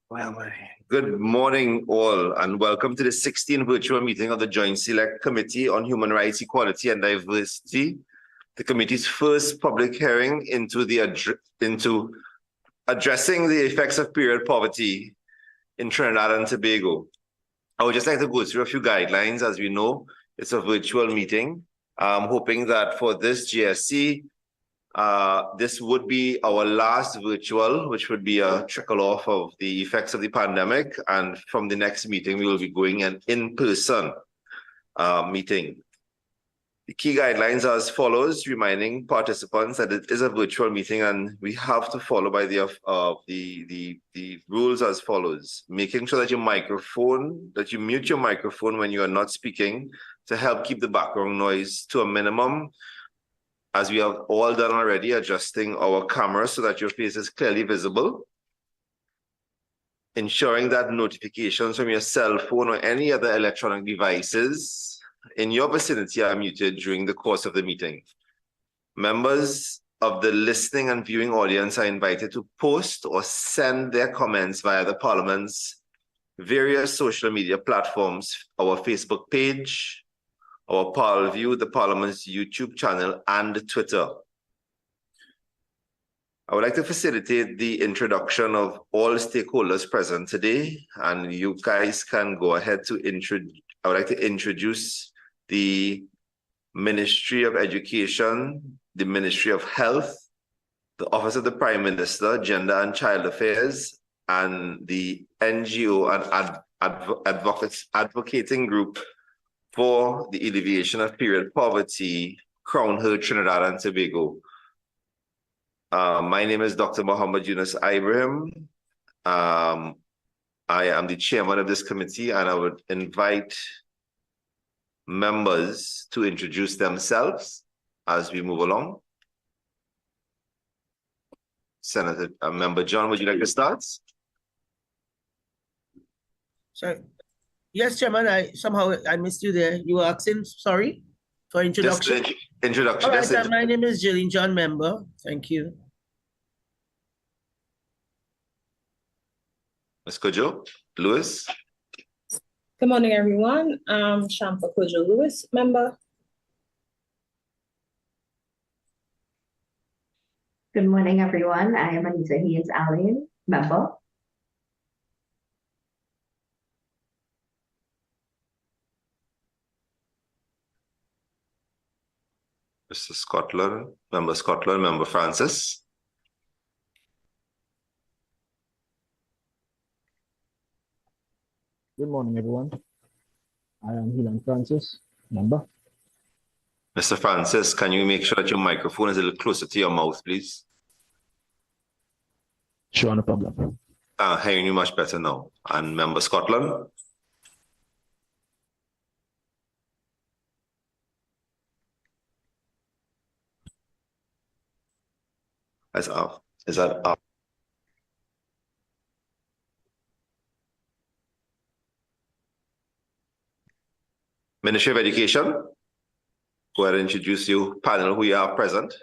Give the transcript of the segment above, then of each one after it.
Well, good morning, all, and welcome to the 16th virtual meeting of the Joint Select Committee on Human Rights, Equality, and Diversity, the committee's first public hearing into addressing the effects of period poverty in Trinidad and Tobago. I would just like to go through a few guidelines. As we know, it's a virtual meeting. I'm hoping that for this JSC, this would be our last virtual, which would be a trickle off of the effects of the pandemic. And from the next meeting, we will be going an in-person meeting. The key guidelines are as follows, reminding participants that it is a virtual meeting and we have to follow by the rules as follows. Making sure that you mute your microphone when you are not speaking to help keep the background noise to a minimum. As we have all done already, adjusting our camera so that your face is clearly visible. Ensuring that notifications from your cell phone or any other electronic devices in your vicinity are muted during the course of the meeting. Members of the listening and viewing audience are invited to post or send their comments via the Parliament's various social media platforms, our Facebook page, our Parview, the Parliament's YouTube channel, and Twitter. I would like to facilitate the introduction of all stakeholders present today, and you guys can go ahead to I would like to introduce the Ministry of Education, the Ministry of Health, the Office of the Prime Minister, Gender and Child Affairs, and the NGO and advocating group for the alleviation of period poverty, Crown Hill, Trinidad and Tobago. My name is Dr. Muhammad Yunus Ibrahim. I am the chairman of this committee, and I would invite members to introduce themselves as we move along. Senator Member John, would you like to start? Sorry. Yes, Chairman, I missed you there. You were asking, sorry, for introduction. Just introduction. All right, my name is Jillian John, member. Thank you. Ms. Kojo Lewis. Good morning, everyone. I'm Shampa Kojo Lewis, member. Good morning, everyone. I am Anita Haynes Allen, member. Mr. Scotland, Member Francis. Good morning, everyone. I am Helan Francis, member. Mr. Francis, can you make sure that your microphone is a little closer to your mouth, please? Sure, no problem. Hearing you much better now. And Member Scotland. Is that up? Ministry of Education, go ahead and introduce you panel who you have present.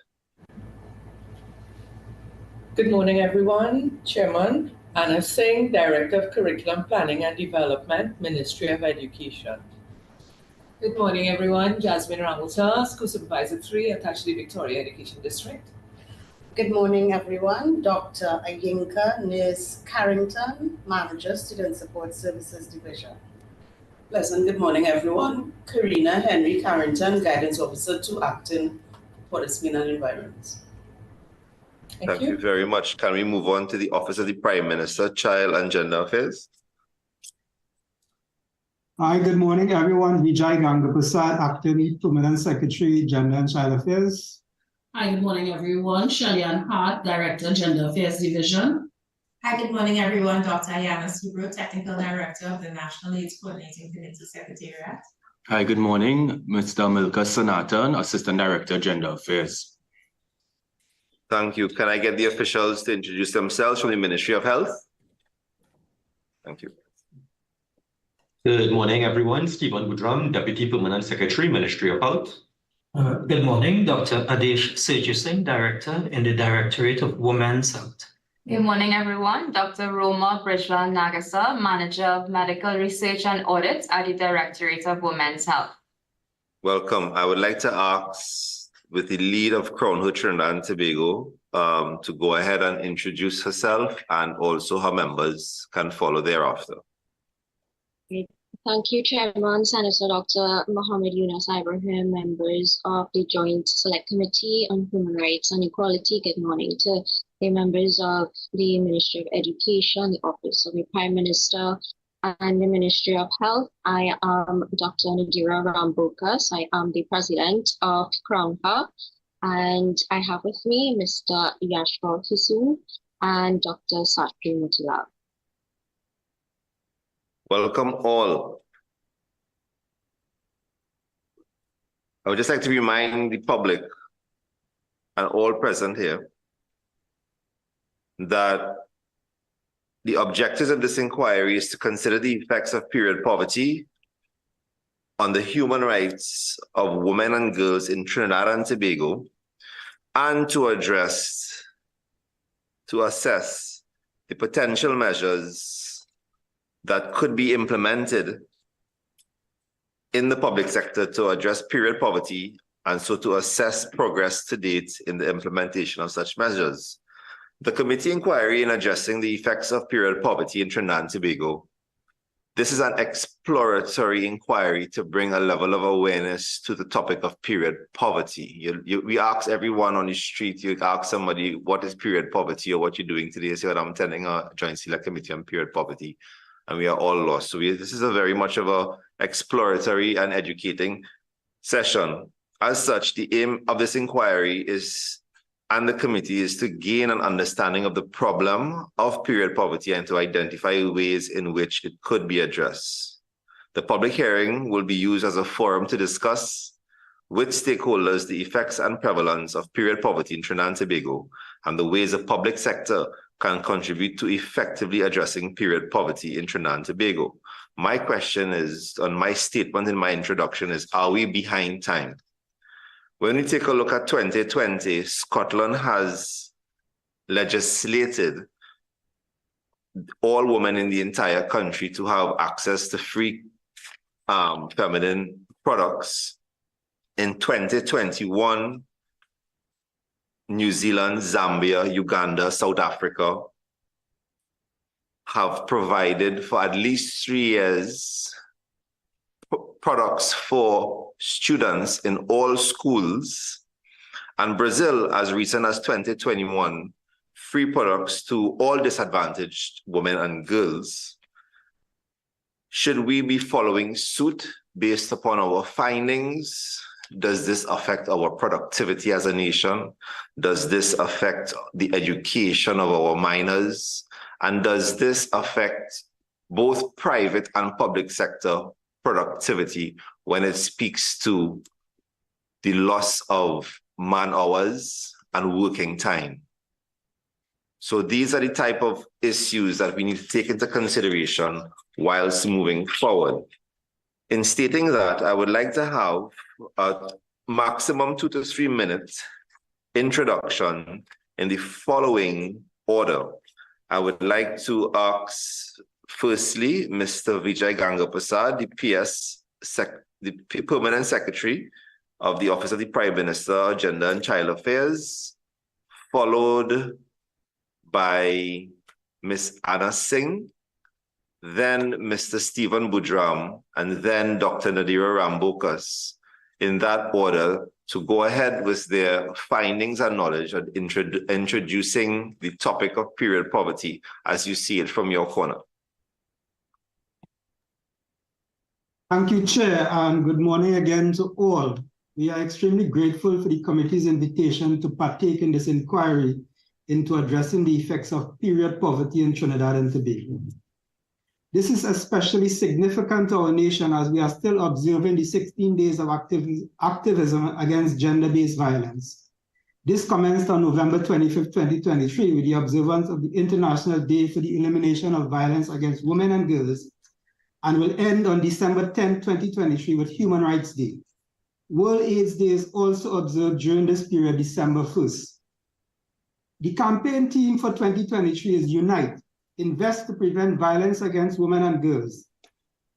Good morning, everyone. Chairman Anna Singh, Director of Curriculum Planning and Development, Ministry of Education. Good morning, everyone. Jasmine Ramota, School Supervisor 3, attached to the Victoria Education District. Good morning, everyone. Dr. Ayinka Nis Carrington, Manager, Student Support Services Division. Pleasant good morning, everyone. Karina Henry Carrington, Guidance Officer to Acting Policy and Environment. Thank you very much. Can we move on to the Office of the Prime Minister, Child and Gender Affairs? Hi, good morning, everyone. Vijay Gangaprasad, Acting Permanent Secretary, Gender and Child Affairs. Hi, good morning, everyone. Shalian Hart, Director, Gender Affairs Division. Hi, good morning, everyone. Dr. Ayana Subro, Technical Director of the National AIDS Coordinating Committee Secretariat. Hi, good morning. Mr. Milka Sanatan, Assistant Director, Gender Affairs. Thank you. Can I get the officials to introduce themselves from the Ministry of Health? Thank you. Good morning, everyone. Stephen Boudram, Deputy Permanent Secretary, Ministry of Health. Good morning, Dr. Adesh Sejusing, Director in the Directorate of Women's Health. Good morning, everyone. Dr. Roma Brijlal Nagasa, Manager of Medical Research and Audit at the Directorate of Women's Health. Welcome. I would like to ask, with the lead of Crown Hood Trinidad and Tobago, to go ahead and introduce herself, and also her members can follow thereafter. Thank you, Chairman, Senator Dr. Mohammed Yunus Ibrahim, members of the Joint Select Committee on Human Rights and Equality. Good morning to the members of the Ministry of Education, the Office of the Prime Minister, and the Ministry of Health. I am Dr. Nadira Rambokas. I am the President of Crown Hub, and I have with me Mr. Yashpal Kisu and Dr. Satri Mutula. Welcome all. I would just like to remind the public and all present here that the objectives of this inquiry is to consider the effects of period poverty on the human rights of women and girls in Trinidad and Tobago, and to assess the potential measures that could be implemented in the public sector to address period poverty, and so to assess progress to date in the implementation of such measures. The committee inquiry in addressing the effects of period poverty in Trinidad and Tobago. This is an exploratory inquiry to bring a level of awareness to the topic of period poverty. We ask everyone on the street, you ask somebody, what is period poverty or what you're doing today? So I'm attending a Joint Select Committee on Period Poverty, and we are all lost. So this is a very much of a exploratory and educating session. As such, the aim of this inquiry is, and the committee, is to gain an understanding of the problem of period poverty and to identify ways in which it could be addressed. The public hearing will be used as a forum to discuss with stakeholders the effects and prevalence of period poverty in Trinidad and Tobago, and the ways the public sector can contribute to effectively addressing period poverty in Trinidad and Tobago. My question is, on my statement in my introduction, is, are we behind time? When we take a look at 2020, Scotland has legislated all women in the entire country to have access to free feminine products. In 2021, New Zealand, Zambia, Uganda, South Africa have provided for at least 3 years products for students in all schools, and Brazil, as recent as 2021, free products to all disadvantaged women and girls. Should we be following suit based upon our findings? Does this affect our productivity as a nation? Does this affect the education of our minors? And does this affect both private and public sector productivity when it speaks to the loss of man hours and working time? So these are the type of issues that we need to take into consideration whilst moving forward. In stating that, I would like to have a maximum 2 to 3 minute introduction in the following order. I would like to ask, firstly, Mr. Vijay Gangapasad, the Permanent Secretary of the Office of the Prime Minister, Gender and Child Affairs, followed by Ms. Anna Singh, then Mr. Stephen Budram, and then Dr. Nadira Rambokas, in that order, to go ahead with their findings and knowledge and introducing the topic of period poverty as you see it from your corner. Thank you, Chair, and good morning again to all. We are extremely grateful for the committee's invitation to partake in this inquiry into addressing the effects of period poverty in Trinidad and Tobago. This is especially significant to our nation as we are still observing the 16 days of activism against gender-based violence. This commenced on November 25, 2023, with the observance of the International Day for the Elimination of Violence Against Women and Girls, and will end on December 10, 2023, with Human Rights Day. World AIDS Day is also observed during this period, December 1st. The campaign theme for 2023 is Unite, Invest to Prevent Violence Against Women and Girls.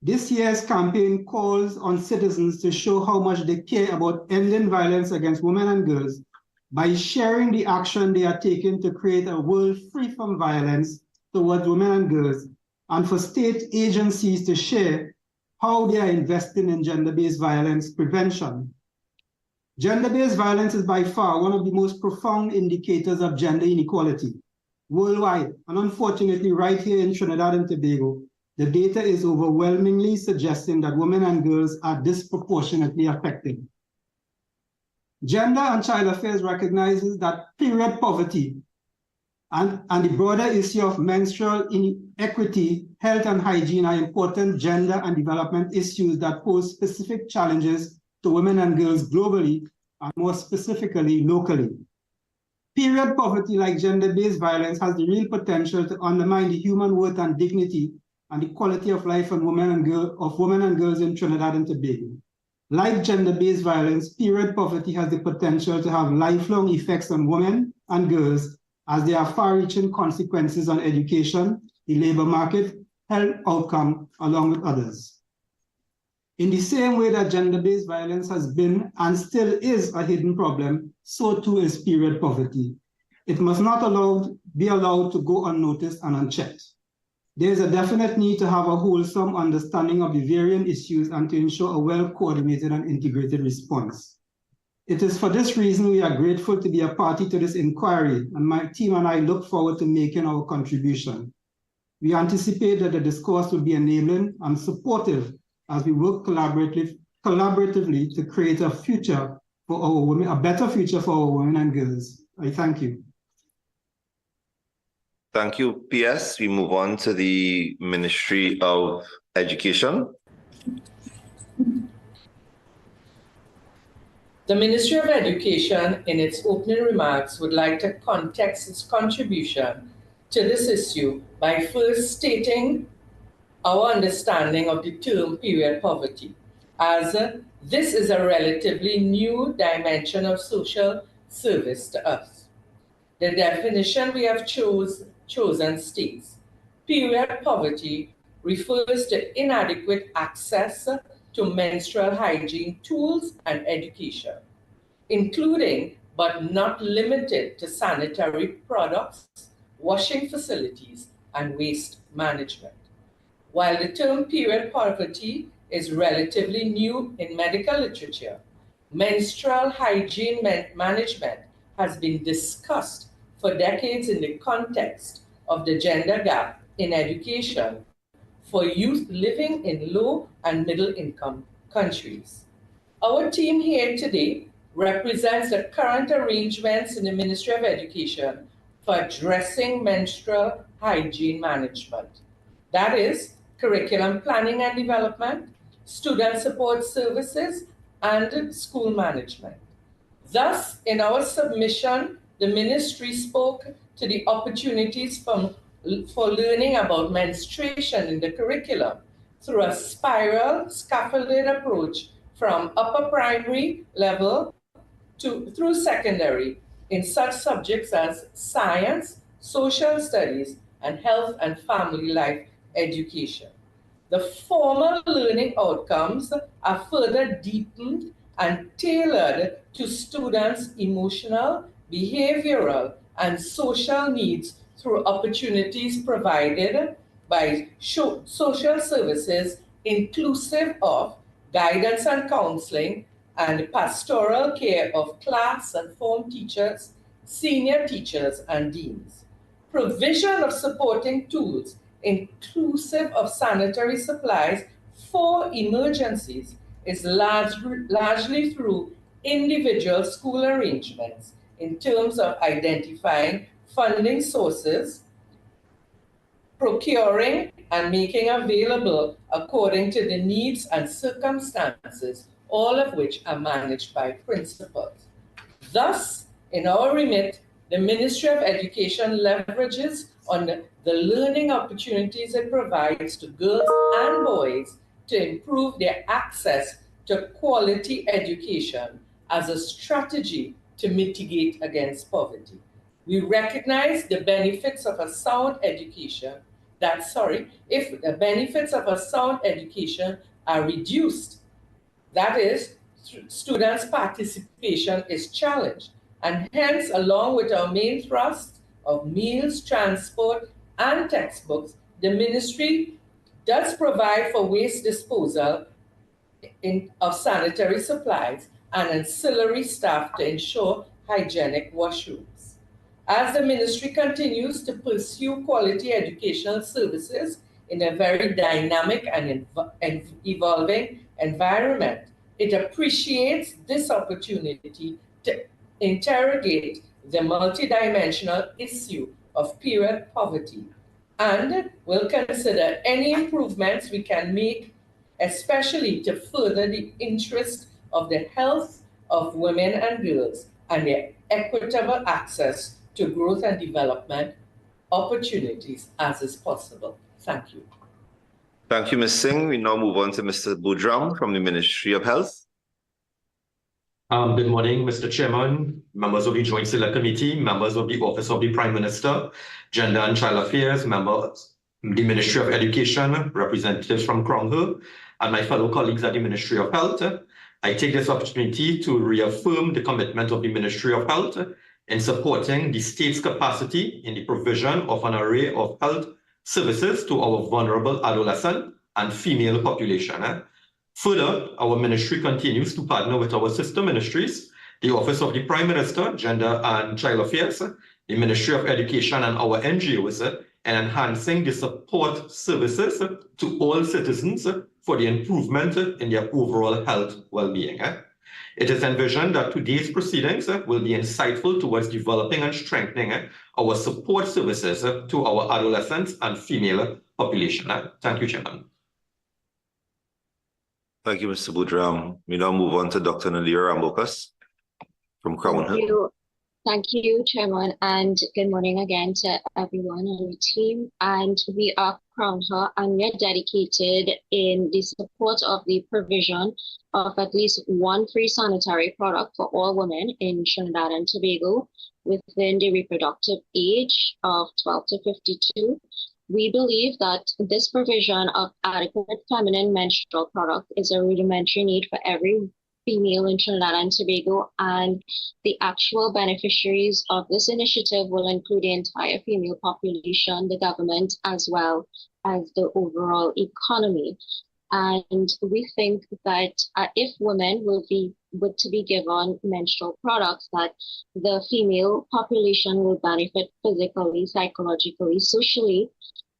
This year's campaign calls on citizens to show how much they care about ending violence against women and girls by sharing the action they are taking to create a world free from violence towards women and girls, and for state agencies to share how they are investing in gender-based violence prevention. Gender-based violence is by far one of the most profound indicators of gender inequality worldwide, and unfortunately right here in Trinidad and Tobago, the data is overwhelmingly suggesting that women and girls are disproportionately affected. Gender and Child Affairs recognizes that period poverty and the broader issue of menstrual inequity, health and hygiene are important gender and development issues that pose specific challenges to women and girls globally, and more specifically locally. Period poverty, like gender-based violence, has the real potential to undermine the human worth and dignity and the quality of life of women and girls in Trinidad and Tobago. Like gender-based violence, period poverty has the potential to have lifelong effects on women and girls, as there are far-reaching consequences on education, the labor market, health outcome, along with others. In the same way that gender-based violence has been and still is a hidden problem, so too is period poverty. It must not be allowed to go unnoticed and unchecked. There is a definite need to have a wholesome understanding of the varying issues and to ensure a well-coordinated and integrated response. It is for this reason we are grateful to be a party to this inquiry, and my team and I look forward to making our contribution. We anticipate that the discourse will be enabling and supportive as we work collaboratively to create a future for our women, a better future for our women and girls. I thank you. Thank you, PS. We move on to the Ministry of Education. The Ministry of Education, in its opening remarks, would like to context its contribution to this issue by first stating our understanding of the term period poverty, as this is a relatively new dimension of social service to us. The definition we have chosen states, period poverty refers to inadequate access to menstrual hygiene tools and education, including but not limited to sanitary products, washing facilities, and waste management. While the term period poverty is relatively new in medical literature, menstrual hygiene management has been discussed for decades in the context of the gender gap in education for youth living in low and middle income countries. Our team here today represents the current arrangements in the Ministry of Education for addressing menstrual hygiene management. That is, curriculum planning and development, student support services, and school management. Thus, in our submission, the ministry spoke to the opportunities for learning about menstruation in the curriculum through a spiral scaffolded approach from upper primary level through secondary in such subjects as science, social studies, and health and family life education. The formal learning outcomes are further deepened and tailored to students' emotional, behavioral, and social needs through opportunities provided by social services inclusive of guidance and counseling and pastoral care of class and form teachers, senior teachers, and deans. Provision of supporting tools inclusive of sanitary supplies for emergencies is largely through individual school arrangements in terms of identifying funding sources, procuring and making available according to the needs and circumstances, all of which are managed by principals. Thus, in our remit, the Ministry of Education leverages on the learning opportunities it provides to girls and boys to improve their access to quality education as a strategy to mitigate against poverty. We recognize the benefits of a sound education if the benefits of a sound education are reduced, that is, students' participation is challenged, and hence, along with our main thrust of meals, transport, and textbooks, the ministry does provide for waste disposal of sanitary supplies and ancillary staff to ensure hygienic washrooms. As the ministry continues to pursue quality educational services in a very dynamic and evolving environment, it appreciates this opportunity to interrogate the multidimensional issue of period poverty and will consider any improvements we can make, especially to further the interest of the health of women and girls and their equitable access to growth and development opportunities as is possible. Thank you. Thank you, Ms. Singh. We now move on to Mr. Budram from the Ministry of Health. Good morning, Mr. Chairman, members of the Joint Select Committee, members of the Office of the Prime Minister, Gender and Child Affairs, members of the Ministry of Education, representatives from Crown Hill, and my fellow colleagues at the Ministry of Health. I take this opportunity to reaffirm the commitment of the Ministry of Health in supporting the state's capacity in the provision of an array of health services to our vulnerable adolescent and female population. Further, our ministry continues to partner with our sister ministries, the Office of the Prime Minister, Gender and Child Affairs, the Ministry of Education, and our NGOs in enhancing the support services to all citizens for the improvement in their overall health well-being. It is envisioned that today's proceedings will be insightful towards developing and strengthening our support services to our adolescents and female population. Thank you, Chairman. Thank you, Mr. Budram. We now move on to Dr. Nadia Rambokas from Crown Hill. Thank you, Chairman, and good morning again to everyone on the team. And we are Crown Hill, and we're dedicated in the support of the provision of at least one free sanitary product for all women in Trinidad and Tobago within the reproductive age of 12 to 52. We believe that this provision of adequate feminine menstrual product is a rudimentary need for every female in Trinidad and Tobago, and the actual beneficiaries of this initiative will include the entire female population, the government, as well as the overall economy. And we think that if women were to be given menstrual products, that the female population will benefit physically, psychologically, socially.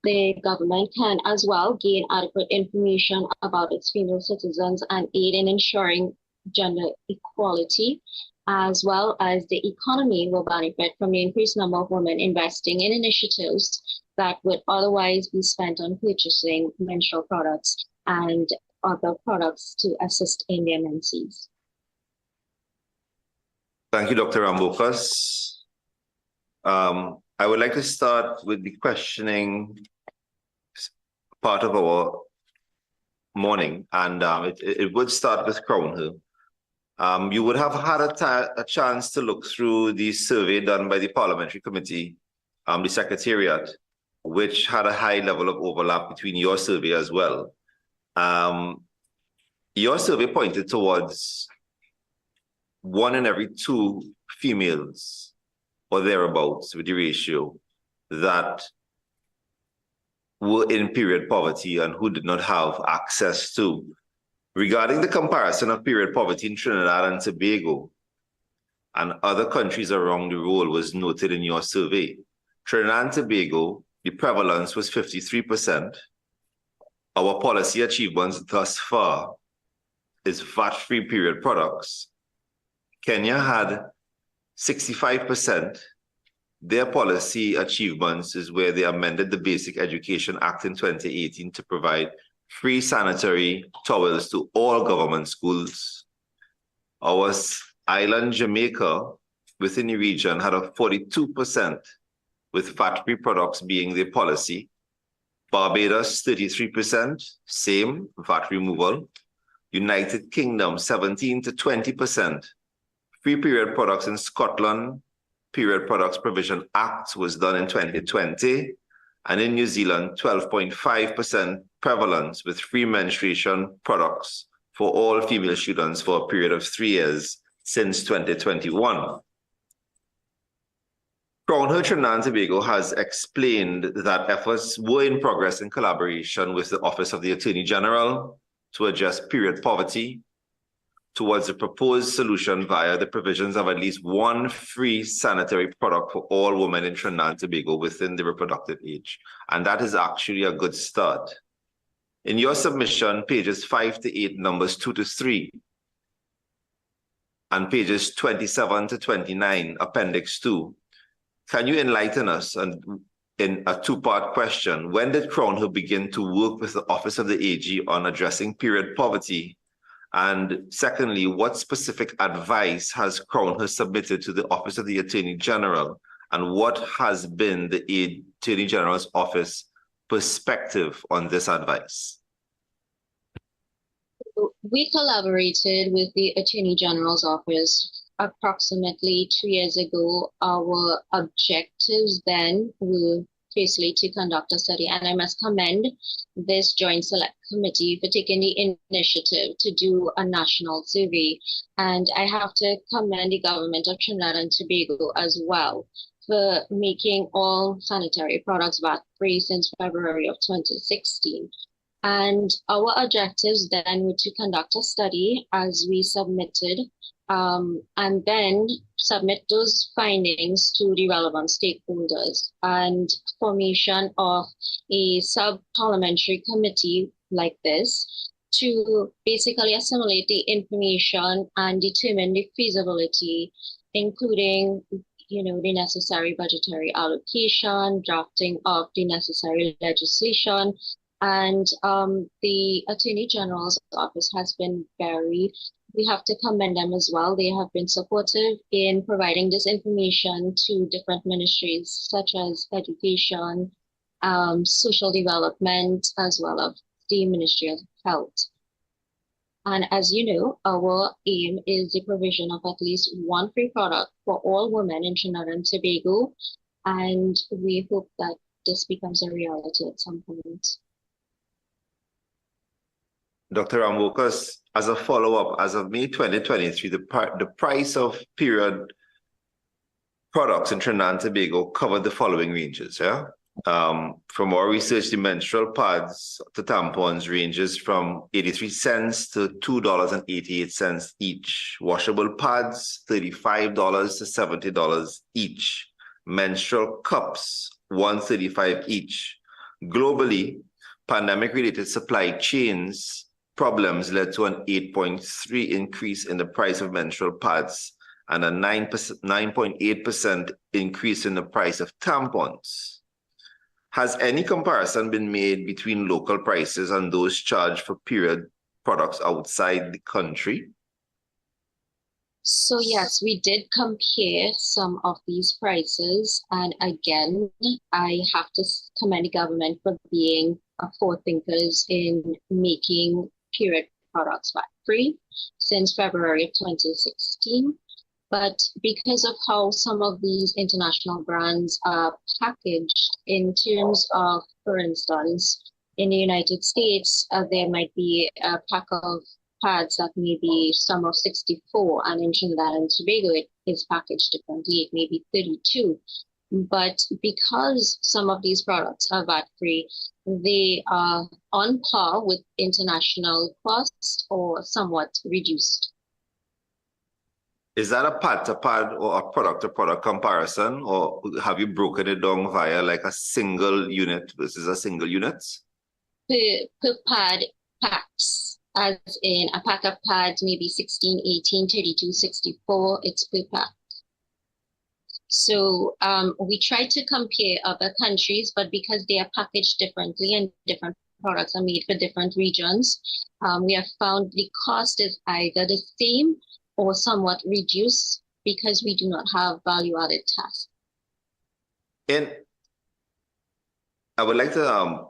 The government can as well gain adequate information about its female citizens and aid in ensuring gender equality, as well as the economy will benefit from the increased number of women investing in initiatives that would otherwise be spent on purchasing menstrual products and other products to assist in their menses. Thank you, Dr. Rambokas. I would like to start with the questioning part of our morning, and it would start with Crown Hill. You would have had a chance to look through the survey done by the Parliamentary Committee, the Secretariat, which had a high level of overlap between your survey as well. Your survey pointed towards 1 in every 2 females or thereabouts with the ratio that were in period poverty and who did not have access to. Regarding the comparison of period poverty in Trinidad and Tobago and other countries around the world was noted in your survey. Trinidad and Tobago, the prevalence was 53%. Our policy achievements thus far is VAT-free period products. Kenya had 65%. Their policy achievements is where they amended the Basic Education Act in 2018 to provide free sanitary towels to all government schools. Our island Jamaica within the region had a 42% with VAT-free products being their policy. Barbados, 33%, same VAT removal. United Kingdom, 17 to 20%. Free period products in Scotland, Period Products Provision Act was done in 2020, and in New Zealand, 12.5% prevalence with free menstruation products for all female students for a period of 3 years since 2021. Crown Her Trinidad and Tobago has explained that efforts were in progress in collaboration with the Office of the Attorney General to address period poverty towards a proposed solution via the provisions of at least one free sanitary product for all women in Trinidad and Tobago within the reproductive age. And that is actually a good start. In your submission, pages 5 to 8, numbers 2 to 3, and pages 27 to 29, appendix 2, can you enlighten us in a two-part question? When did Crown Her begin to work with the Office of the AG on addressing period poverty? And secondly, what specific advice has Crown Her submitted to the Office of the Attorney General? And what has been the Attorney General's office perspective on this advice? We collaborated with the Attorney General's office approximately 2 years ago. Our objectives then were firstly to conduct a study, and I must commend this Joint Select Committee for taking the initiative to do a national survey. And I have to commend the government of Trinidad and Tobago as well for making all sanitary products VAT-free since February of 2016. And our objectives then were to conduct a study as we submitted, and then submit those findings to the relevant stakeholders, and formation of a sub-parliamentary committee like this to basically assimilate the information and determine the feasibility, including the necessary budgetary allocation, drafting of the necessary legislation. And the Attorney General's office has been we have to commend them as well. They have been supportive in providing this information to different ministries such as education, social development, as well as the Ministry of Health. And as you know, our aim is the provision of at least one free product for all women in Trinidad and Tobago. And we hope that this becomes a reality at some point. Dr. Rambokas, as a follow-up, as of May 2023, the price of period products in Trinidad and Tobago covered the following ranges, yeah? From our research, the menstrual pads to tampons ranges from 83 cents to $2.88 each. Washable pads, $35 to $70 each. Menstrual cups, $135 each. Globally, pandemic-related supply chains problems led to an 8.3% increase in the price of menstrual pads and a 9.8% increase in the price of tampons. Has any comparison been made between local prices and those charged for period products outside the country? So yes, we did compare some of these prices. And again, I have to commend the government for being forethinkers in making period products VAT-free since February of 2016. But because of how some of these international brands are packaged in terms of, for instance, in the United States, there might be a pack of pads that may be sum of 64, and in Trinidad and Tobago it is packaged differently, it may be 32. But because some of these products are VAT-free, they are on par with international costs or somewhat reduced. Is that a pad-to-pad or a product-to-product comparison, or have you broken it down via like a single unit versus a single unit? Per pad packs, as in a pack of pads, maybe 16, 18, 32, 64, it's per pack. So we try to compare other countries, but because they are packaged differently and different products are made for different regions, we have found the cost is either the same or somewhat reduced because we do not have value-added tasks. And I would like to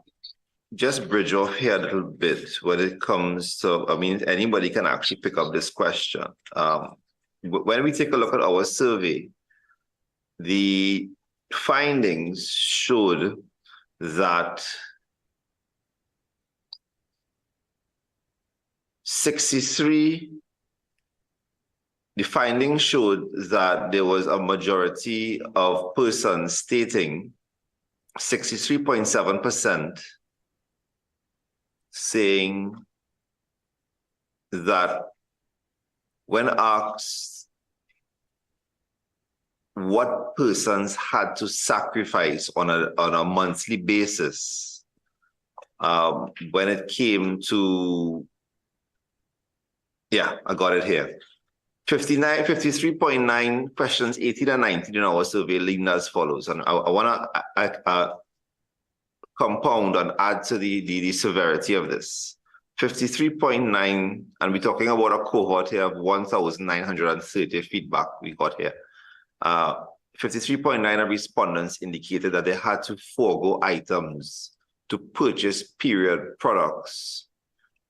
just bridge off here a little bit when it comes to, anybody can actually pick up this question. When we take a look at our survey, the findings showed that there was a majority of persons stating 63.7% saying that when asked what persons had to sacrifice on a monthly basis, when it came to, I got it here. 53.9 questions, 18 and 19 in our survey leaned as follows. And I want to compound and add to the severity of this. 53.9, and we're talking about a cohort here of 1,930 feedback we got here. 53.9 of respondents indicated that they had to forego items to purchase period products,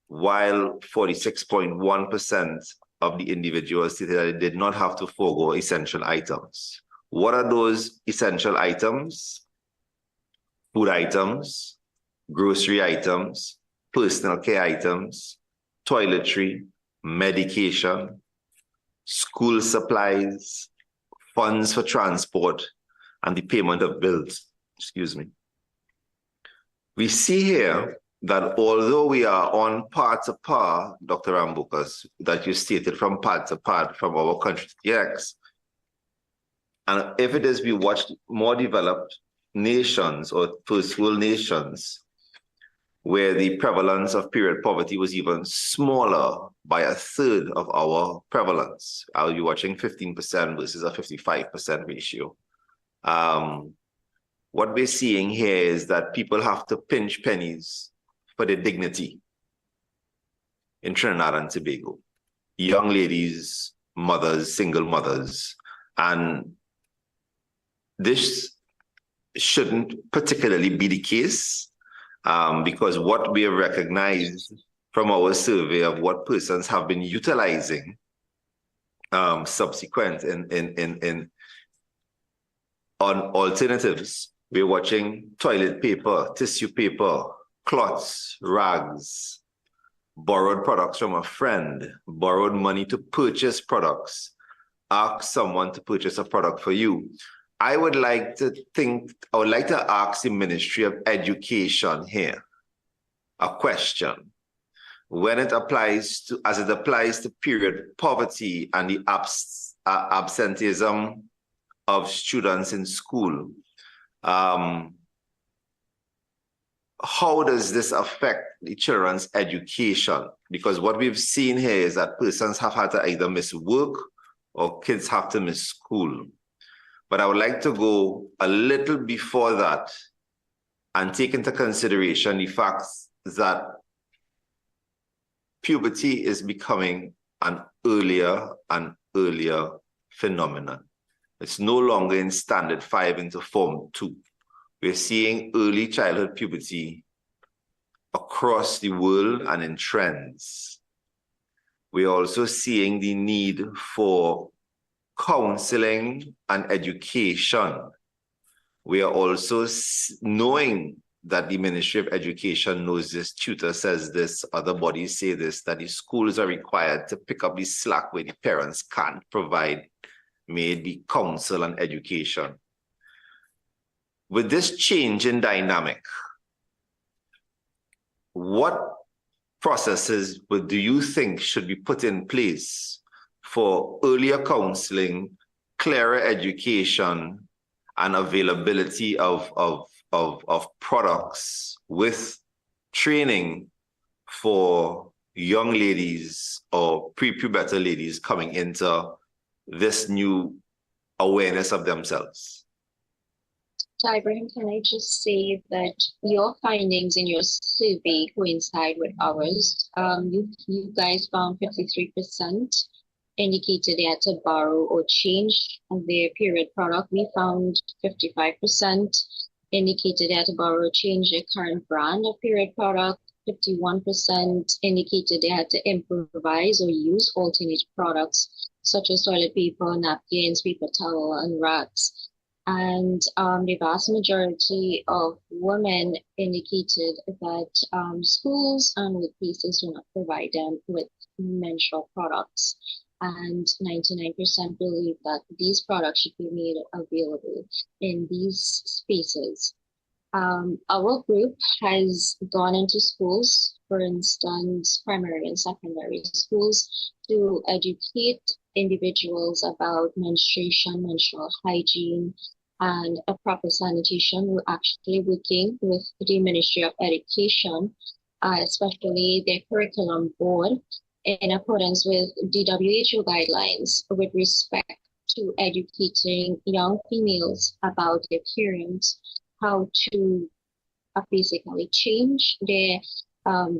while 46.1% of the individuals stated that they did not have to forego essential items. What are those essential items? Food items, grocery items, personal care items, toiletry, medication, school supplies, funds for transport, and the payment of bills. Excuse me. We see here that although we are on par to par, Dr. Rambukas, that you stated from part to part from our country to the next, and if it is we watch more developed nations or first world nations where the prevalence of period poverty was even smaller by a third of our prevalence. I'll be watching 15% versus a 55% ratio. What we're seeing here is that people have to pinch pennies for their dignity in Trinidad and Tobago. Young ladies, mothers, single mothers, and this shouldn't particularly be the case because what we have recognized from our survey of what persons have been utilizing subsequent on alternatives, we're watching toilet paper, tissue paper, cloths, rags, borrowed products from a friend, borrowed money to purchase products, ask someone to purchase a product for you. I would like to ask the Ministry of Education here a question. When it applies to, as it applies to period poverty and the absenteeism of students in school, how does this affect the children's education? Because what we've seen here is that persons have had to either miss work or kids have to miss school. But I would like to go a little before that and take into consideration the fact that puberty is becoming an earlier and earlier phenomenon. It's no longer in standard 5 into form 2. We're seeing early childhood puberty across the world and in trends. We're also seeing the need for counseling and education. We are also knowing that the Ministry of Education knows this, tutor says this, other bodies say this, that the schools are required to pick up the slack where the parents can't provide, may it be counsel and education. With this change in dynamic, what processes do you think should be put in place for earlier counseling, clearer education, and availability of products with training for young ladies or prepubertal ladies coming into this new awareness of themselves? So, Ibrahim, can I just say that your findings in your survey coincide with ours? You guys found 53% indicated they had to borrow or change their period product. We found 55% indicated they had to borrow or change their current brand of period product. 51% indicated they had to improvise or use alternate products such as toilet paper, napkins, paper towel, and rags. And the vast majority of women indicated that schools and workplaces do not provide them with menstrual products. And 99% believe that these products should be made available in these spaces. Our group has gone into schools, for instance, primary and secondary schools, to educate individuals about menstruation, menstrual hygiene, and a proper sanitation. We're actually working with the Ministry of Education, especially their curriculum board, in accordance with the WHO guidelines with respect to educating young females about their appearance, how to basically change their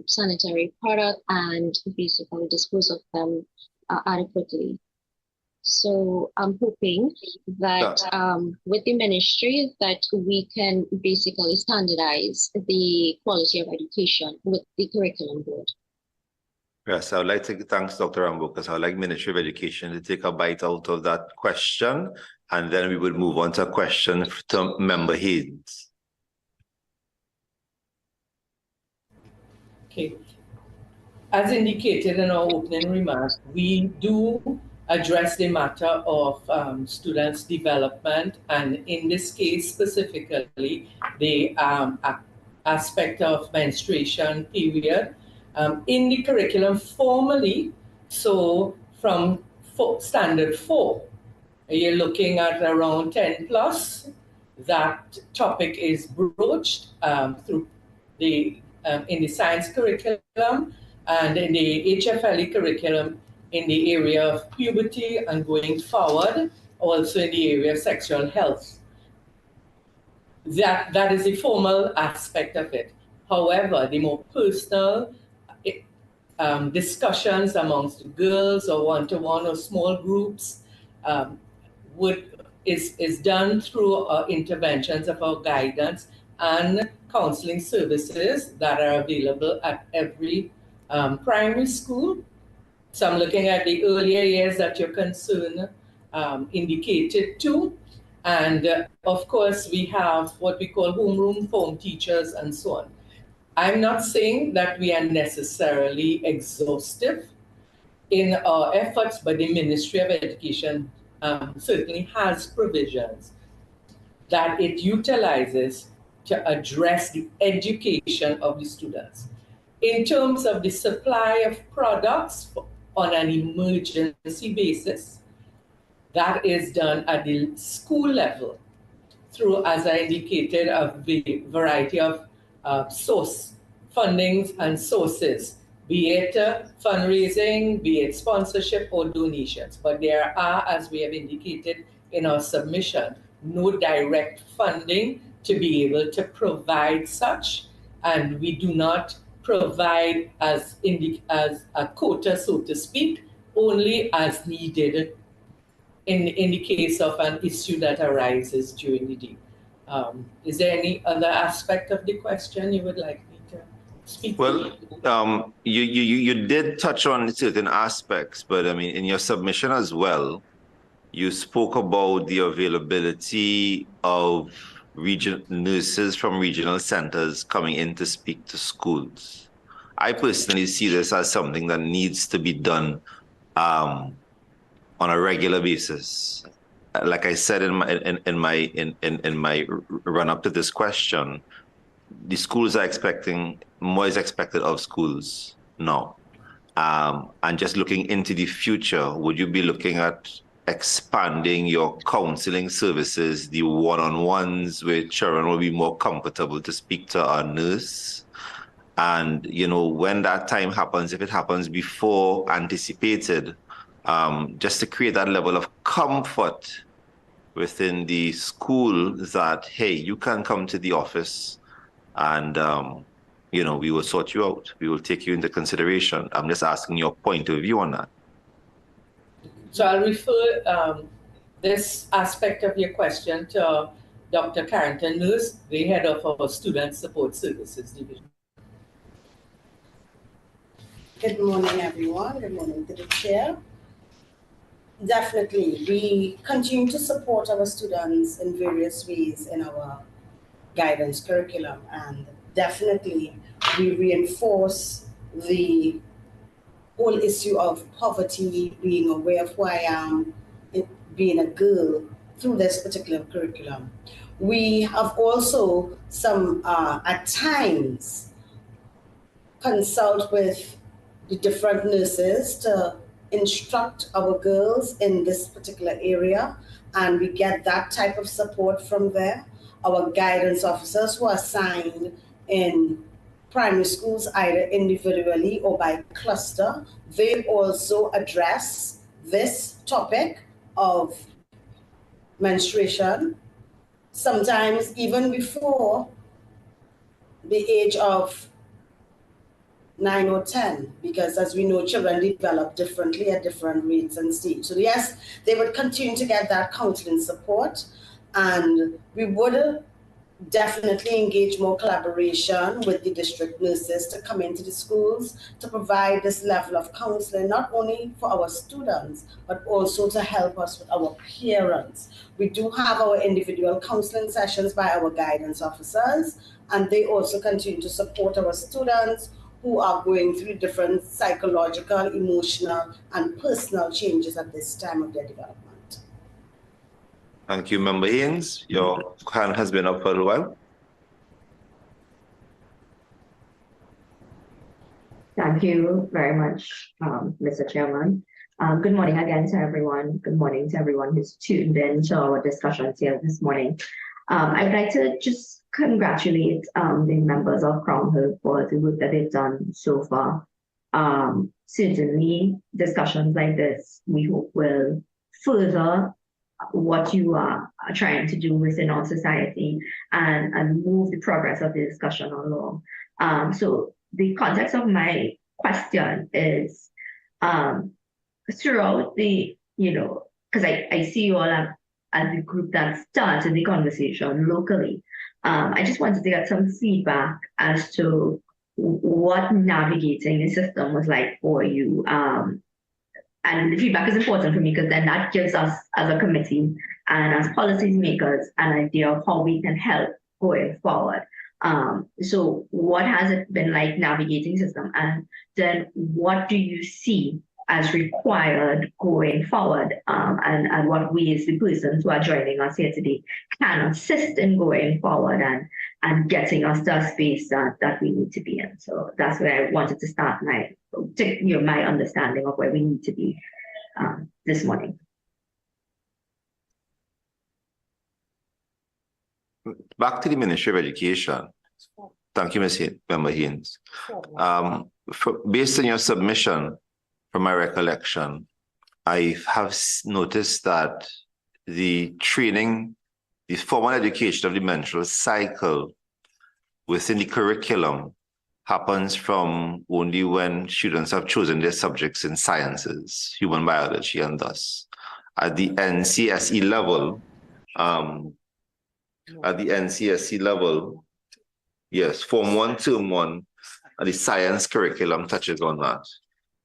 sanitary product and basically dispose of them adequately. So I'm hoping that with the ministry that we can basically standardize the quality of education with the curriculum board. Yes, I would like to thank Dr. Rambo, because I would like Ministry of Education to take a bite out of that question, and then we would move on to a question to member heads. Okay. As indicated in our opening remarks, we do address the matter of students' development, and in this case specifically, the aspect of menstruation period in the curriculum formally. So from standard 4, you're looking at around 10 plus. That topic is broached through the in the science curriculum and in the HFLE curriculum in the area of puberty, and going forward also in the area of sexual health. That is the formal aspect of it. However, the more personal discussions amongst girls or one-to-one or small groups is done through interventions of our guidance and counseling services that are available at every primary school. So I'm looking at the earlier years that your concern indicated to. And of course, we have what we call homeroom form teachers and so on. I'm not saying that we are necessarily exhaustive in our efforts, but the Ministry of Education certainly has provisions that it utilizes to address the education of the students. In terms of the supply of products on an emergency basis, that is done at the school level through, as I indicated, a variety of source fundings and sources, be it fundraising, be it sponsorship or donations. But there are, as we have indicated in our submission, no direct funding to be able to provide such, and we do not provide as a quota, so to speak, only as needed in the case of an issue that arises during the day. Is there any other aspect of the question you would like me to speak to? Well, you did touch on certain aspects, but I mean, in your submission as well, you spoke about the availability of nurses from regional centers coming in to speak to schools. I personally see this as something that needs to be done on a regular basis. Like I said in my run up to this question, the schools are expecting more is expected of schools now. And just looking into the future, would you be looking at expanding your counseling services, the one-on-ones where children will be more comfortable to speak to a nurse? And, you know, when that time happens, if it happens before anticipated, just to create that level of comfort within the school that, hey, you can come to the office and, you know, we will sort you out. We will take you into consideration. I'm just asking your point of view on that. So I'll refer this aspect of your question to Dr. Carrington Lewis, the head of our Student Support Services Division. Good morning, everyone. Good morning to the chair. Definitely. We continue to support our students in various ways in our guidance curriculum, and definitely we reinforce the whole issue of poverty, being aware of who I am, being a girl through this particular curriculum. We have also at times, consult with the different nurses to instruct our girls in this particular area, and we get that type of support from there. Our guidance officers who are assigned in primary schools, either individually or by cluster, they also address this topic of menstruation, sometimes even before the age of 9 or 10, because as we know, children develop differently at different rates and stages. So yes, they would continue to get that counseling support, and we would definitely engage more collaboration with the district nurses to come into the schools to provide this level of counseling, not only for our students, but also to help us with our parents. We do have our individual counseling sessions by our guidance officers, and they also continue to support our students who are going through different psychological, emotional, and personal changes at this time of their development. Thank you, Member Haynes. Your hand has been up for a while. Thank you very much, Mr. Chairman. Good morning again to everyone. Good morning to everyone who's tuned in to our discussions here this morning. I would like to just congratulate the members of Crown Hill for the work that they've done so far. Certainly, discussions like this, we hope will further what you are trying to do within our society and move the progress of the discussion along. So the context of my question is throughout the, because I see you all as the group that started the conversation locally. I just wanted to get some feedback as to what navigating the system was like for you. And the feedback is important for me because then that gives us as a committee and as policy makers an idea of how we can help going forward. So what has it been like navigating system? And then what do you see as required going forward, and what ways the persons who are joining us here today can assist in going forward and getting us to a space that we need to be in. So that's where I wanted to start my understanding of where we need to be this morning. Back to the Ministry of Education. Thank you, Member Haynes. Based on your submission, from my recollection, I have noticed that the training, the formal education of the menstrual cycle within the curriculum happens from only when students have chosen their subjects in sciences, human biology, and thus. At the NCSE level, yes, Form 1, Term 1, and the science curriculum touches on that.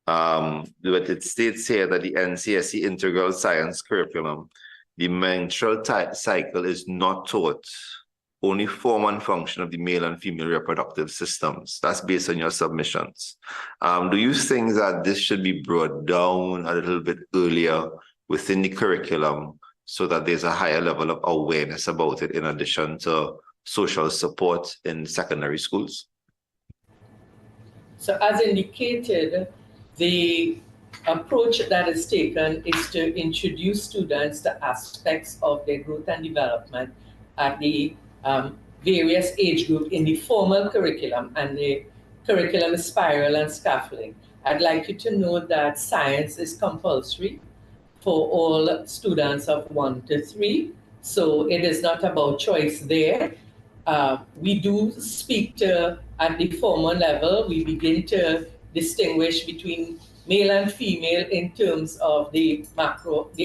But it states here that the NCSE Integral Science Curriculum, the menstrual cycle is not taught, only form and function of the male and female reproductive systems. That's based on your submissions. Do you think that this should be brought down a little bit earlier within the curriculum so that there's a higher level of awareness about it in addition to social support in secondary schools? So as indicated, the approach that is taken is to introduce students to aspects of their growth and development at the various age group in the formal curriculum, and the curriculum is spiral and scaffolding. I'd like you to know that science is compulsory for all students of 1 to 3, so it is not about choice there. We do speak to, at the formal level, we begin to distinguish between male and female in terms of the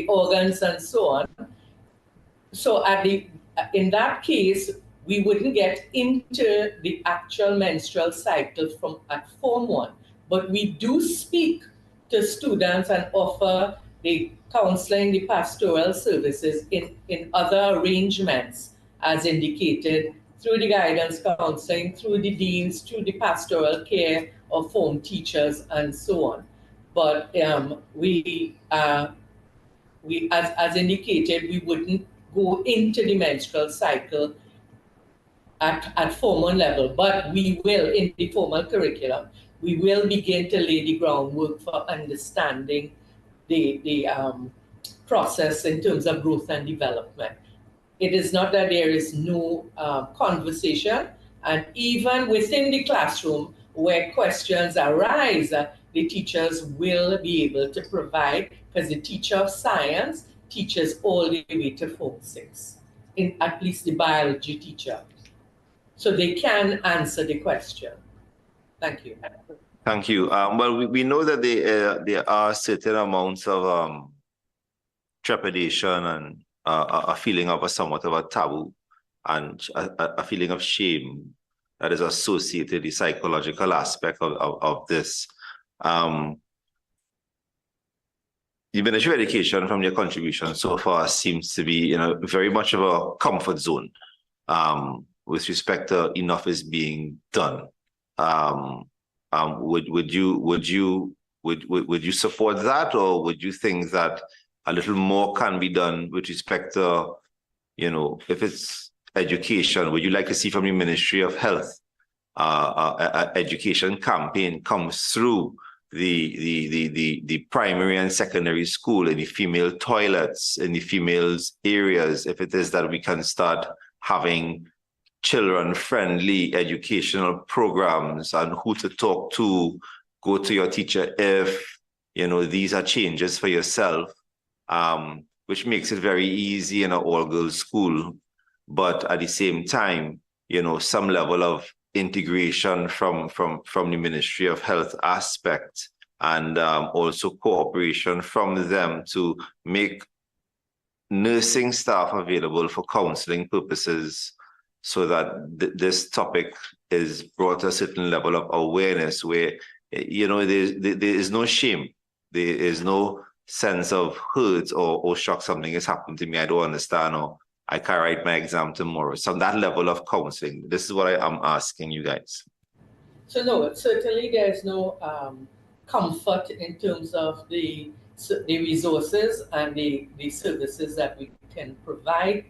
organs and so on. So in that case, we wouldn't get into the actual menstrual cycle at Form 1, but we do speak to students and offer the counseling, the pastoral services in other arrangements as indicated through the guidance counseling, through the deans, through the pastoral care of form teachers and so on. But as indicated, we wouldn't go into the menstrual cycle at formal level, but we will, in the formal curriculum, we will begin to lay the groundwork for understanding the process in terms of growth and development. It is not that there is no conversation, and even within the classroom where questions arise, the teachers will be able to provide, because the teacher of science teaches all the way to Form 6, at least the biology teacher. So they can answer the question. Thank you. Thank you. Well, we know that there are certain amounts of trepidation and a feeling of somewhat of a taboo and a feeling of shame that is associated with the psychological aspect of this. The Ministry of Education, from their contribution so far, seems to be very much of a comfort zone with respect to enough is being done. Would you support that, or would you think that a little more can be done with respect to, if it's education? Would you like to see from the Ministry of Health education campaign comes through the primary and secondary school, in the female toilets, in the females areas, if it is that we can start having children-friendly educational programs and who to talk to, go to your teacher if, these are changes for yourself, which makes it very easy in an all-girls school. But at the same time, some level of integration from the Ministry of Health aspect, and also cooperation from them to make nursing staff available for counseling purposes, so that this topic is brought to a certain level of awareness where, there is no shame. There is no sense of hurt or shock. Something has happened to me, I don't understand, or I can't write my exam tomorrow. So that level of counseling, this is what I'm asking you guys. So no, certainly there's no comfort in terms of the resources and the services that we can provide.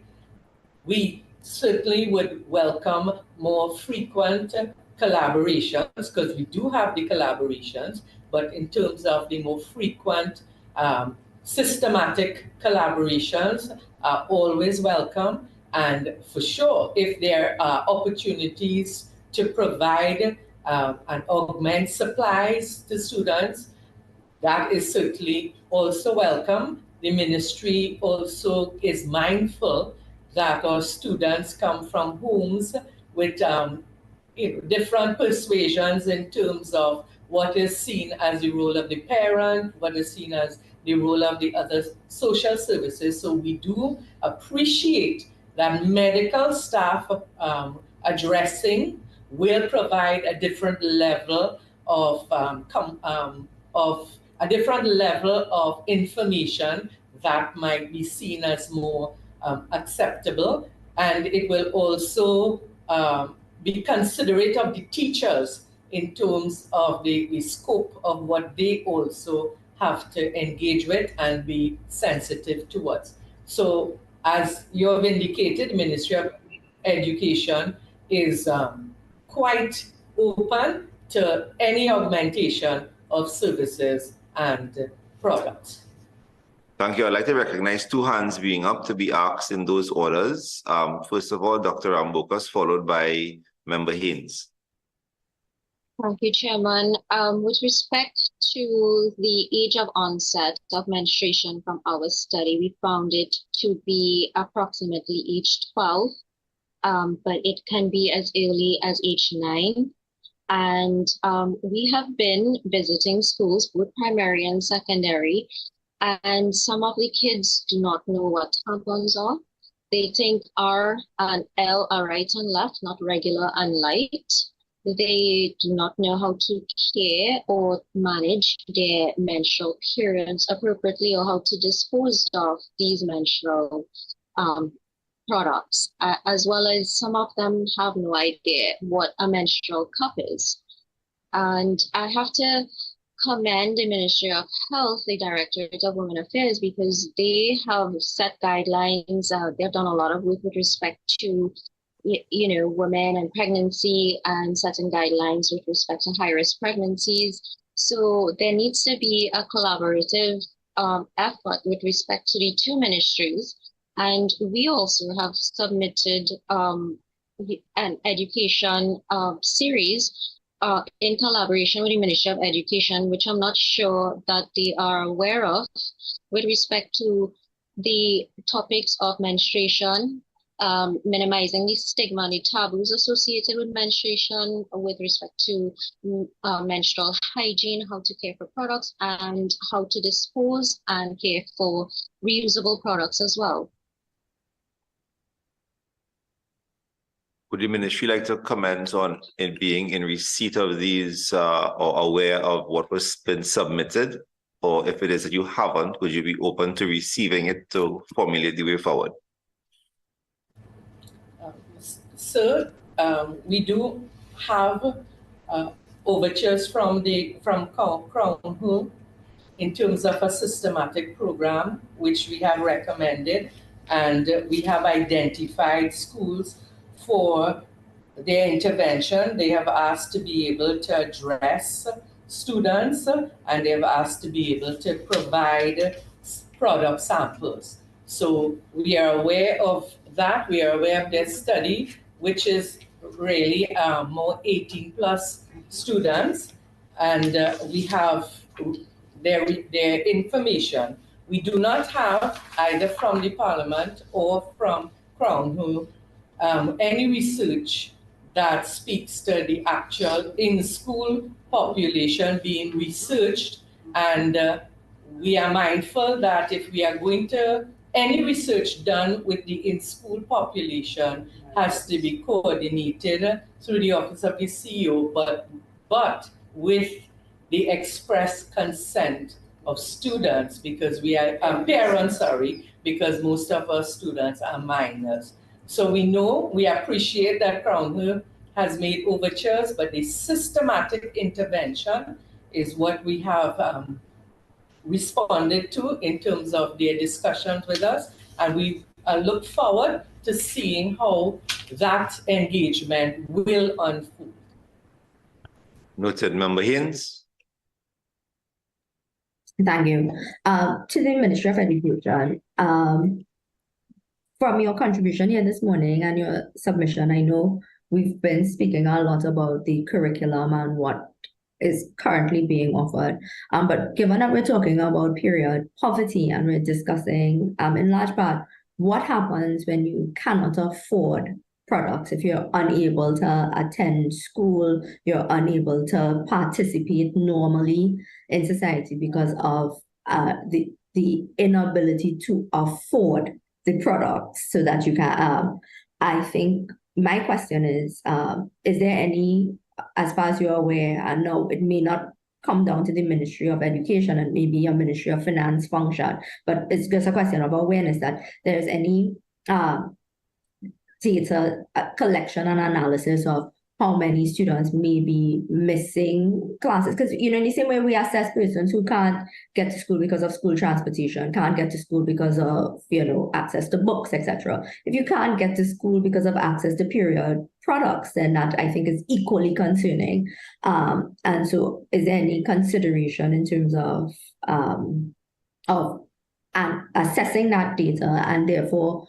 We certainly would welcome more frequent collaborations, because we do have the collaborations, but in terms of the more frequent systematic collaborations are always welcome. And for sure, if there are opportunities to provide and augment supplies to students, that is certainly also welcome. The ministry also is mindful that our students come from homes with different persuasions in terms of what is seen as the role of the parent, what is seen as the role of the other social services. So we do appreciate that medical staff addressing will provide a different level of information that might be seen as more acceptable, and it will also be considerate of the teachers in terms of the scope of what they also have to engage with and be sensitive towards. So as you have indicated, Ministry of Education is quite open to any augmentation of services and products. Thank you. I'd like to recognize two hands being up to be asked in those orders. First of all, Dr. Rambokas, followed by Member Haynes. Thank you, Chairman. With respect to the age of onset of menstruation from our study, we found it to be approximately age 12, but it can be as early as age 9. And we have been visiting schools, both primary and secondary, and some of the kids do not know what tampons are. They think R and L are right and left, not regular and light. they do not know how to care or manage their menstrual periods appropriately, or how to dispose of these menstrual products, as well as some of them have no idea what a menstrual cup is. And I have to commend the Ministry of Health, the Directorate of Women Affairs, because they have set guidelines. They've done a lot of work with respect to, women and pregnancy, and setting guidelines with respect to high-risk pregnancies. So there needs to be a collaborative effort with respect to the two ministries. And we also have submitted an education series in collaboration with the Ministry of Education, which I'm not sure that they are aware of, with respect to the topics of menstruation, minimizing the stigma and the taboos associated with menstruation, with respect to menstrual hygiene, how to care for products, and how to dispose and care for reusable products as well. Would the ministry like to comment on it being in receipt of these or aware of what was been submitted? Or if it is that you haven't, would you be open to receiving it to formulate the way forward? Sir, we do have overtures from Crown Home in terms of a systematic program, which we have recommended, and we have identified schools for their intervention. They have asked to be able to address students, and they have asked to be able to provide product samples. So we are aware of that. We are aware of their study, which is really more 18+ students, and we have their information. We do not have, either from the Parliament or from Crown Home, any research that speaks to the actual in-school population being researched, and we are mindful that if we are going to, any research done with the in-school population has to be coordinated through the Office of the CEO, but with the express consent of students, because we are parents, because most of our students are minors. So we appreciate that Crown Home has made overtures, but the systematic intervention is what we have responded to in terms of their discussions with us. And we look forward to seeing how that engagement will unfold. Noted. Member Haynes. Thank you. To the Ministry of Education, from your contribution here this morning and your submission, I know we've been speaking a lot about the curriculum and what is currently being offered. But given that we're talking about period poverty and we're discussing in large part what happens when you cannot afford products, if you're unable to attend school, you're unable to participate normally in society because of the inability to afford the products so that you can, I think my question is there any, as far as you're aware, I know it may not come down to the Ministry of Education and maybe a Ministry of Finance function, but it's just a question of awareness that there's any data collection and analysis of how many students may be missing classes. Because, in the same way we assess persons who can't get to school because of school transportation, can't get to school because of, access to books, etc. If you can't get to school because of access to period products, then that I think is equally concerning. And so is there any consideration in terms of assessing that data and therefore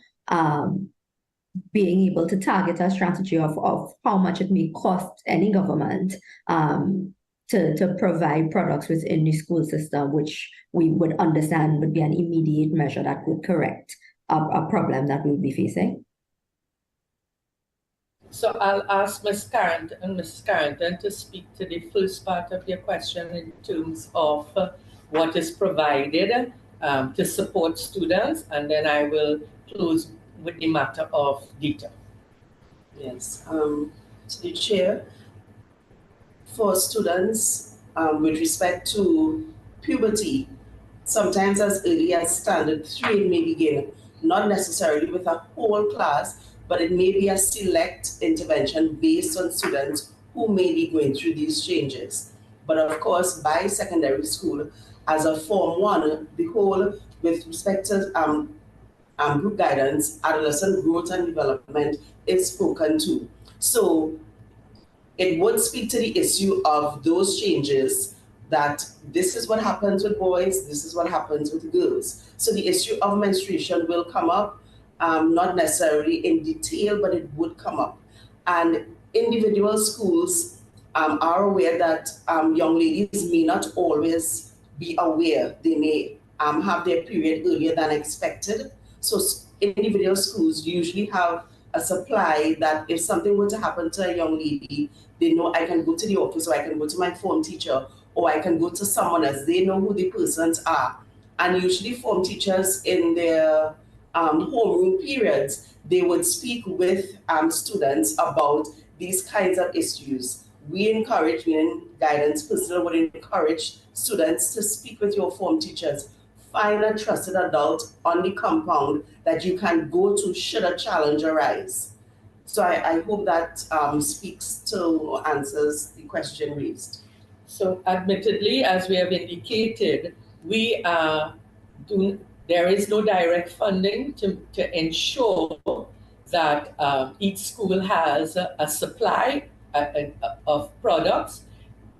being able to target a strategy of how much it may cost any government to provide products within the school system, which we would understand would be an immediate measure that would correct a problem that we'll be facing? So I'll ask Ms. Carrington to speak to the first part of your question in terms of what is provided to support students, and then I will close with the matter of data. Yes, to the chair, for students with respect to puberty, sometimes as early as standard 3 it may begin, not necessarily with a whole class, but it may be a select intervention based on students who may be going through these changes. But of course, by secondary school, as a Form 1, the whole, with respect to group guidance, adolescent growth and development is spoken to. So it would speak to the issue of those changes, that this is what happens with boys, this is what happens with girls. So the issue of menstruation will come up, not necessarily in detail, but it would come up. And individual schools are aware that young ladies may not always be aware. They may have their period earlier than expected. So individual schools usually have a supply that if something were to happen to a young lady, they know I can go to the office, or I can go to my form teacher, or I can go to someone else. They know who the persons are. And usually form teachers in their homeroom periods, they would speak with students about these kinds of issues. We encourage, in guidance personnel would encourage students to speak with your form teachers. Find a trusted adult on the compound that you can go to should a challenge arise. So I hope that speaks to or answers the question raised. So admittedly, as we have indicated, there is no direct funding to ensure that each school has a supply of products.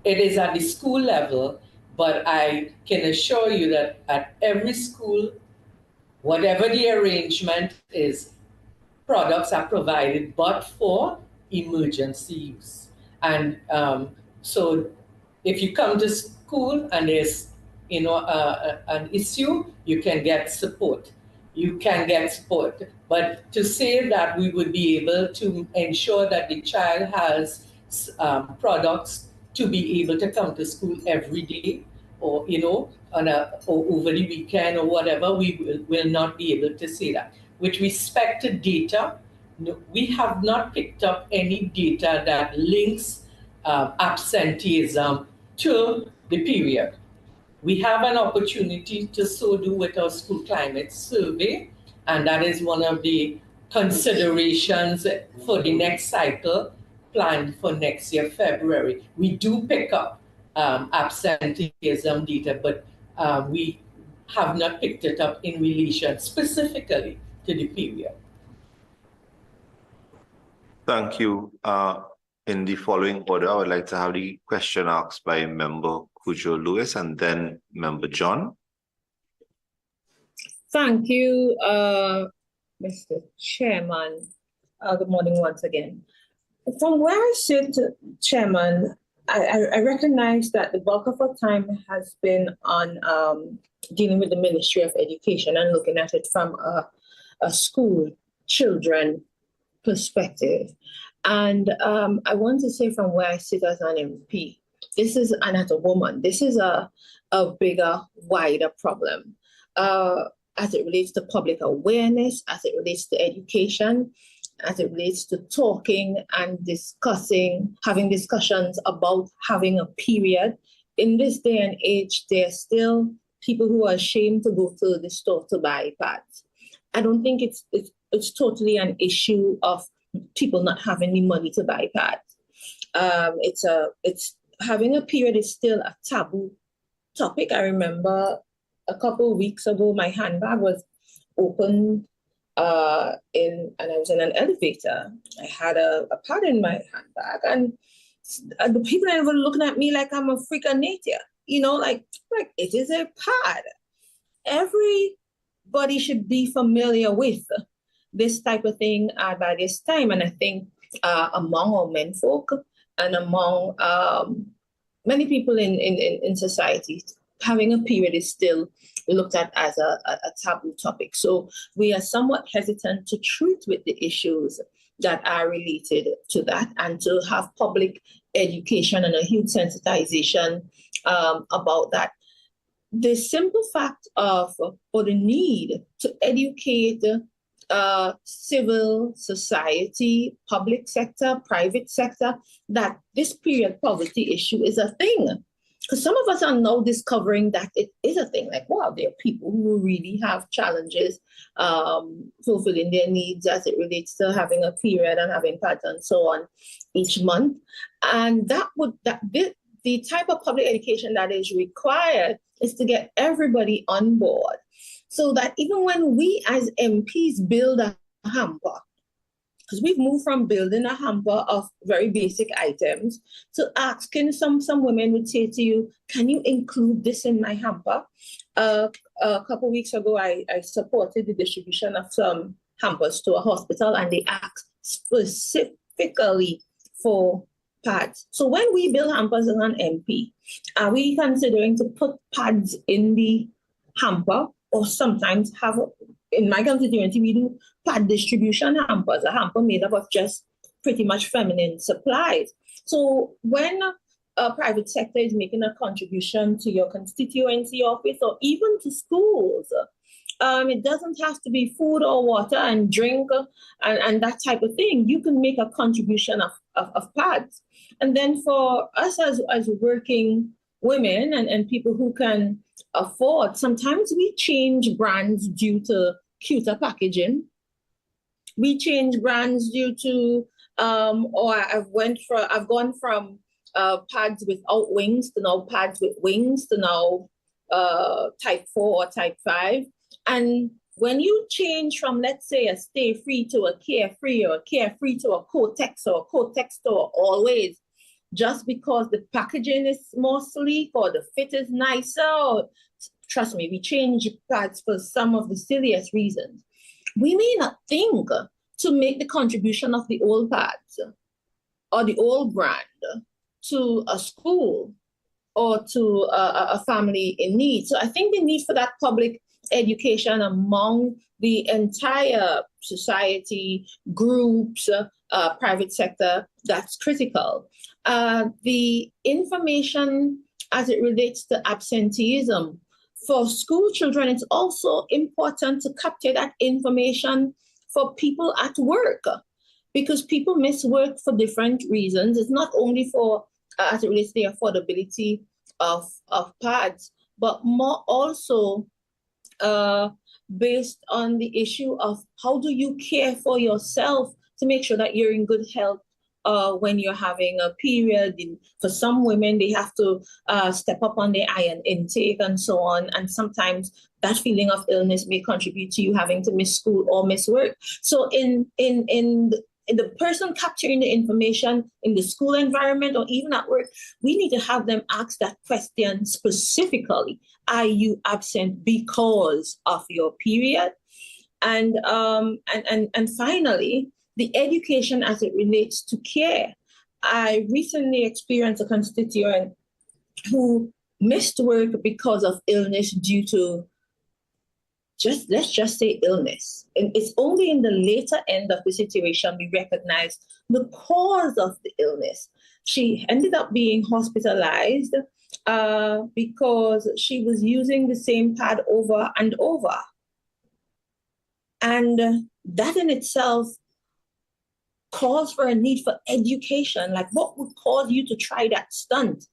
It is at the school level, but I can assure you that at every school, whatever the arrangement is, products are provided, but for emergency use. And so if you come to school and there's an issue, you can get support. But to say that we would be able to ensure that the child has products to be able to come to school every day, or or over the weekend or whatever, we will not be able to say that. With respect to data, we have not picked up any data that links absenteeism to the period. We have an opportunity to so do with our school climate survey, and that is one of the considerations for the next cycle planned for next year, February. We do pick up absenteeism data, but we have not picked it up in relation specifically to the period. Thank you. In the following order, I would like to have the question asked by Member Cujo Lewis and then Member John. Thank you, Mr. Chairman. Good morning once again. From where I sit, Chairman, I recognize that the bulk of our time has been on dealing with the Ministry of Education and looking at it from a school children perspective. And I want to say from where I sit as an MP, and as a woman, this is a bigger, wider problem as it relates to public awareness, as it relates to education, as it relates to talking and discussing, having discussions about having a period. In this day and age, there are still people who are ashamed to go to the store to buy pads. I don't think it's totally an issue of people not having the money to buy pads. It's having a period is still a taboo topic. I remember a couple of weeks ago, my handbag was open and I was in an elevator. I had a pad in my handbag, and the people were looking at me like I'm a freaking native. Like it is a pad. Everybody should be familiar with this type of thing by this time. And I think among our menfolk and among many people in society, having a period is still looked at as a taboo topic. So we are somewhat hesitant to treat with the issues that are related to that and to have public education and a huge sensitization about that. The simple fact of, or the need to educate civil society, public sector, private sector, that this period poverty issue is a thing. Because some of us are now discovering that it is a thing. Like, wow, there are people who really have challenges fulfilling their needs as it relates to having a period and having pads and so on each month. And the type of public education that is required is to get everybody on board, so that even when we as MPs build a hamper, because we've moved from building a hamper of very basic items to asking some women would say to you, can you include this in my hamper? A couple of weeks ago, I supported the distribution of some hampers to a hospital, and they asked specifically for pads. So when we build hampers as an MP, are we considering to put pads in the hamper, or sometimes have, in my constituency, we do pad distribution hampers, a hamper made up of just pretty much feminine supplies. So when a private sector is making a contribution to your constituency office or even to schools, it doesn't have to be food or water and drink and that type of thing. You can make a contribution of pads. And then for us as working women and people who can afford, sometimes we change brands due to cuter packaging. We change brands due to, or I've gone from pads without wings to now pads with wings to now type 4 or type 5. And when you change from, let's say, a Stay Free to a Carefree, or a Carefree to a Kotex, or a Kotex to a Always, just because the packaging is more sleek or the fit is nicer, or, trust me, we change pads for some of the silliest reasons. We may not think to make the contribution of the old pads or the old brand to a school or to a family in need. So I think the need for that public education among the entire society, groups, private sector, that's critical. The information as it relates to absenteeism, for school children, it's also important to capture that information for people at work, because people miss work for different reasons. It's not only for, as it relates to the affordability of pads, but more also based on the issue of how do you care for yourself to make sure that you're in good health when you're having a period. For some women, they have to step up on their iron intake and so on. And sometimes that feeling of illness may contribute to you having to miss school or miss work. So in the person capturing the information in the school environment or even at work, we need to have them ask that question specifically. Are you absent because of your period? And finally, the education as it relates to care. I recently experienced a constituent who missed work because of illness due to let's just say illness. And it's only in the later end of the situation we recognize the cause of the illness. She ended up being hospitalized because she was using the same pad over and over. And that in itself calls for a need for education. Like, what would cause you to try that stunt?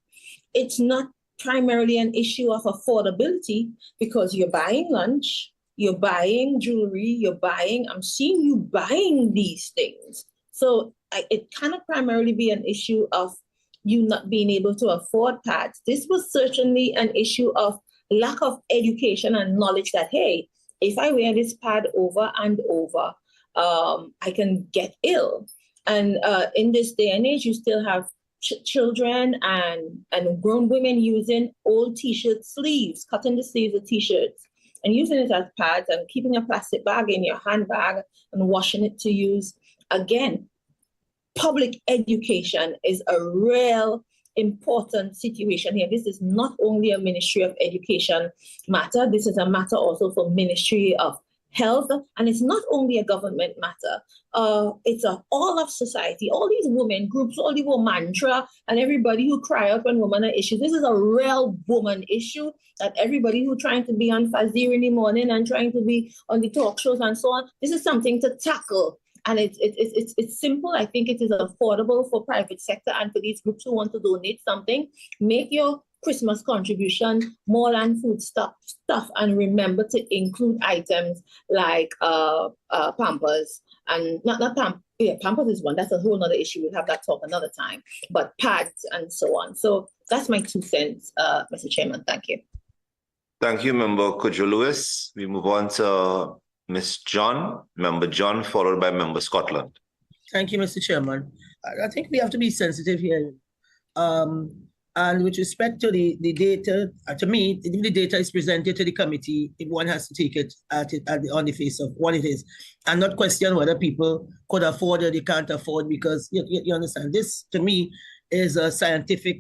It's not primarily an issue of affordability, because you're buying lunch, you're buying jewelry, I'm seeing you buying these things. So it cannot primarily be an issue of you not being able to afford pads. This was certainly an issue of lack of education and knowledge that, hey, if I wear this pad over and over, I can get ill. And in this day and age, you still have children and grown women using old t-shirt sleeves, cutting the sleeves of t-shirts and using it as pads and keeping a plastic bag in your handbag and washing it to use. Again, public education is a real important situation here. This is not only a Ministry of Education matter, this is a matter also for Ministry of health, and it's not only a government matter. It's all of society, all these women groups, all the womantra, and everybody who cry out when women are issues. This is a real woman issue that everybody who trying to be on Fazir in the morning and trying to be on the talk shows and so on, this is something to tackle. And it's simple. I think it is affordable for private sector and for these groups who want to donate something. Make your Christmas contribution more than food stuff, and remember to include items like Pampers, and Pampers is one. That's a whole other issue. We'll have that talk another time. But pads and so on. So that's my 2 cents, Mr. Chairman. Thank you. Thank you, Member Kojo Lewis. We move on to Ms. John, Member John, followed by Member Scotland. Thank you, Mr. Chairman. I think we have to be sensitive here. And with respect to the data, to me, if the data is presented to the committee, one has to take it on the face of what it is, and not question whether people could afford or they can't afford, because you understand, this to me is a scientific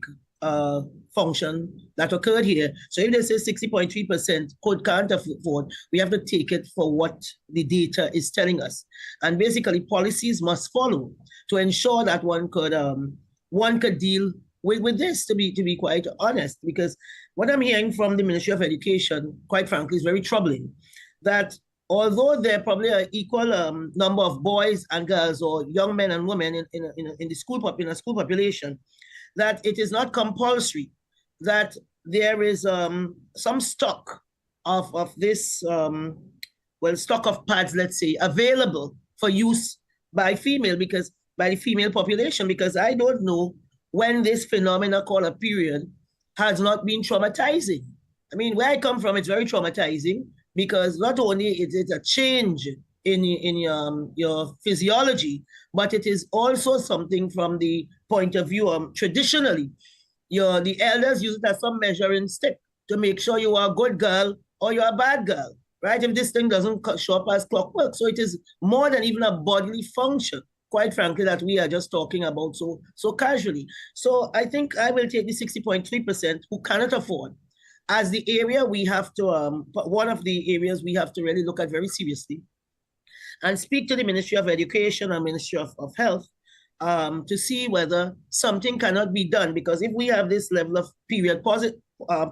function that occurred here. So if they say 60.3% can't afford, we have to take it for what the data is telling us. And basically policies must follow to ensure that one could deal with this, to be quite honest, because what I'm hearing from the Ministry of Education, quite frankly, is very troubling. That although there probably are equal number of boys and girls or young men and women in a school population, that it is not compulsory, that there is some stock of this, stock of pads, let's say, available for use by the female population, because I don't know when this phenomena called a period has not been traumatizing. I mean, where I come from, it's very traumatizing, because not only is it a change in your physiology, but it is also something from the point of view, traditionally, the elders use it as some measuring stick to make sure you are a good girl or you're a bad girl, right? If this thing doesn't show up as clockwork. So it is more than even a bodily function, quite frankly, that we are just talking about so casually. So I think I will take the 60.3% who cannot afford as the area we have to, one of the areas we have to really look at very seriously, and speak to the Ministry of Education and Ministry of Health to see whether something cannot be done. Because if we have this level of period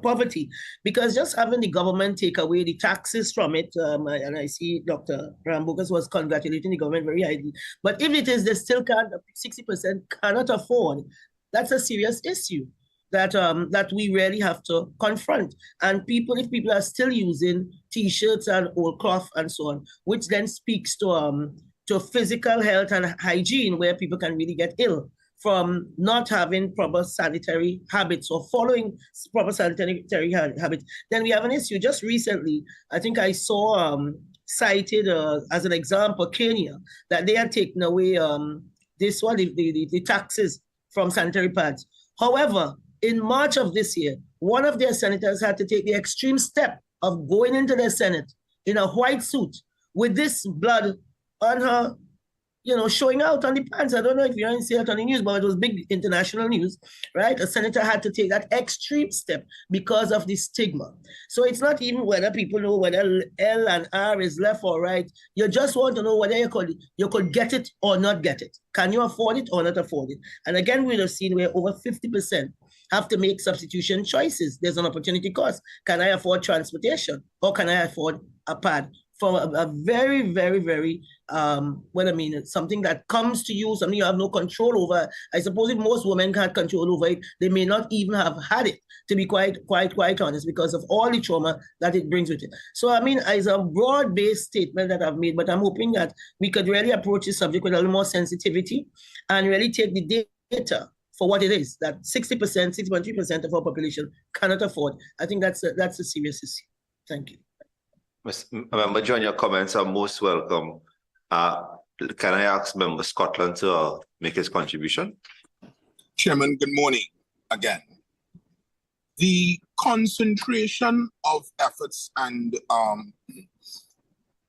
poverty, because just having the government take away the taxes from it, and I see Dr. Rambukas was congratulating the government very highly, but if it is they still can't, 60% cannot afford, that's a serious issue that we really have to confront. And if people are still using T-shirts and old cloth and so on, which then speaks to physical health and hygiene, where people can really get ill from not having proper sanitary habits or following proper sanitary habits, then we have an issue. Just recently, I think I saw cited as an example, Kenya, that they had taken away the taxes from sanitary pads. However, in March of this year, one of their senators had to take the extreme step of going into the Senate in a white suit with this blood on her, showing out on the pants. I don't know if you didn't see it on the news, but it was big international news, right? A senator had to take that extreme step because of the stigma. So it's not even whether people know whether L and R is left or right. You just want to know whether you could get it or not get it. Can you afford it or not afford it? And again, we have seen where over 50% have to make substitution choices. There's an opportunity cost. Can I afford transportation, or can I afford a pad? From a very, very, very, something that comes to you, something you have no control over. I suppose if most women can't control over it, they may not even have had it, to be quite honest, because of all the trauma that it brings with it. So, it's a broad-based statement that I've made, but I'm hoping that we could really approach this subject with a little more sensitivity and really take the data for what it is, that 60%, 60.3% of our population cannot afford. I think that's a serious issue. Thank you. Member John, your comments are most welcome. Can I ask Member Scotland to make his contribution? Chairman, good morning again. The concentration of efforts and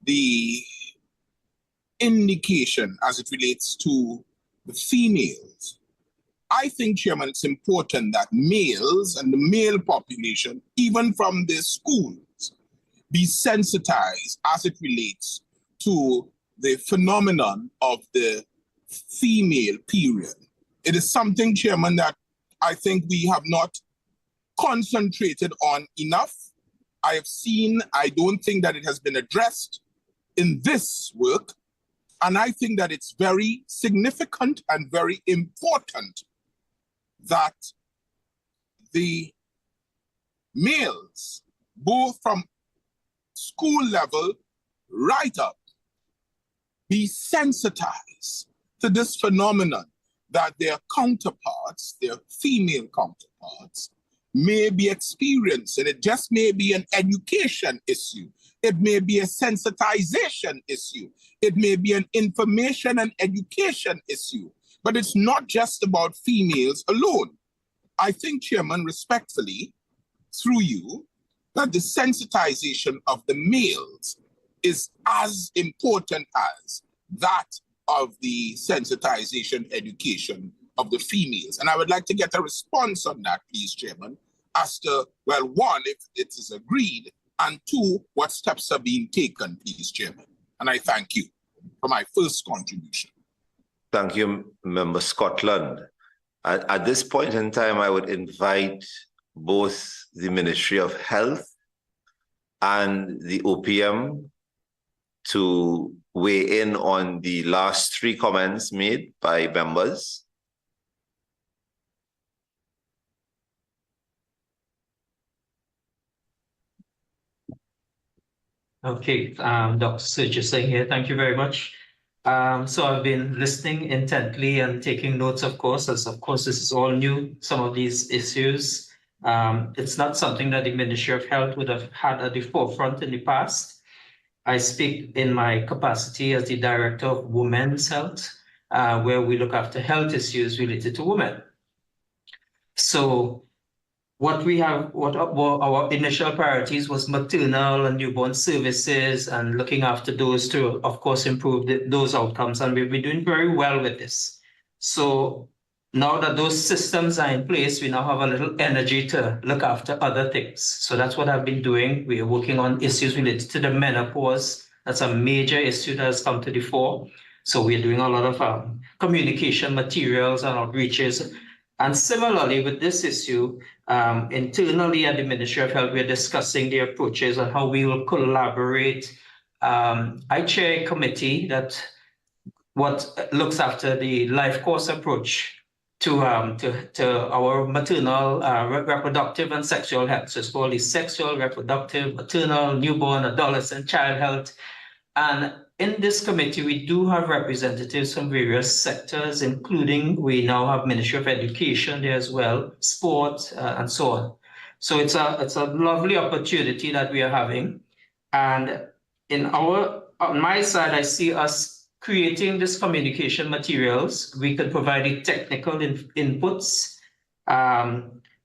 the indication as it relates to the females, I think, Chairman, it's important that males and the male population, even from their schools, be sensitized as it relates to the phenomenon of the female period. It is something, Chairman, that I think we have not concentrated on enough. I don't think that it has been addressed in this work. And I think that it's very significant and very important that the males, both from school level right up, be sensitized to this phenomenon that their counterparts, their female counterparts, may be experiencing. It just may be an education issue. It may be a sensitization issue. It may be an information and education issue. But it's not just about females alone. I think, Chairman, respectfully, through you, that the sensitization of the males is as important as that of the sensitization education of the females. And I would like to get a response on that, please, Chairman, as to, well, one, if it is agreed, and two, what steps are being taken, please, Chairman. And I thank you for my first contribution. Thank you, Member Scotland. At this point in time, I would invite both the Ministry of Health and the OPM to weigh in on the last three comments made by members. Okay, Dr. Sirjusing here. Thank you very much. So I've been listening intently and taking notes, of course, as of course this is all new, some of these issues. It's not something that the Ministry of Health would have had at the forefront in the past. I speak in my capacity as the Director of Women's Health, where we look after health issues related to women. So what our initial priorities was maternal and newborn services and looking after those to, of course, improve those outcomes. And we've been doing very well with this. So now that those systems are in place, we now have a little energy to look after other things. So that's what I've been doing. We are working on issues related to the menopause. That's a major issue that has come to the fore. So we're doing a lot of communication materials and outreaches. And similarly with this issue, internally at the Ministry of Health, we're discussing the approaches and how we will collaborate. I chair a committee that looks after the life course approach to our maternal, reproductive and sexual health. So it's called the sexual, reproductive, maternal, newborn, adolescent, child health. And in this committee, we do have representatives from various sectors, including we now have Ministry of Education there as well, sport, and so on. So it's a lovely opportunity that we are having. And on my side, I see us creating this communication materials. We can provide the technical inputs.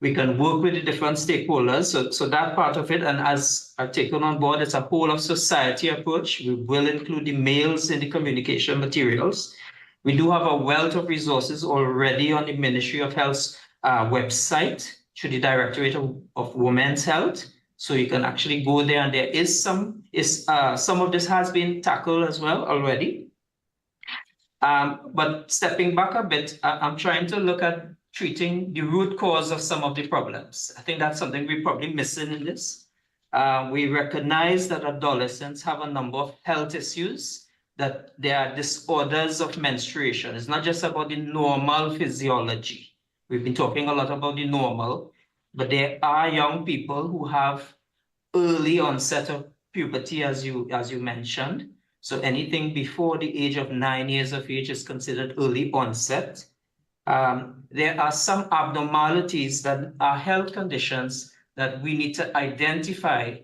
We can work with the different stakeholders. So that part of it, and as I've taken on board, it's a whole of society approach. We will include the males in the communication materials. We do have a wealth of resources already on the Ministry of Health's website through the Directorate of Women's Health. So you can actually go there, and there is some of this has been tackled as well already. But stepping back a bit, I'm trying to look at treating the root cause of some of the problems. I think that's something we're probably missing in this. We recognize that adolescents have a number of health issues, that there are disorders of menstruation. It's not just about the normal physiology. We've been talking a lot about the normal, but there are young people who have early onset of puberty, as you mentioned. So anything before the age of 9 years of age is considered early onset. There are some abnormalities that are health conditions that we need to identify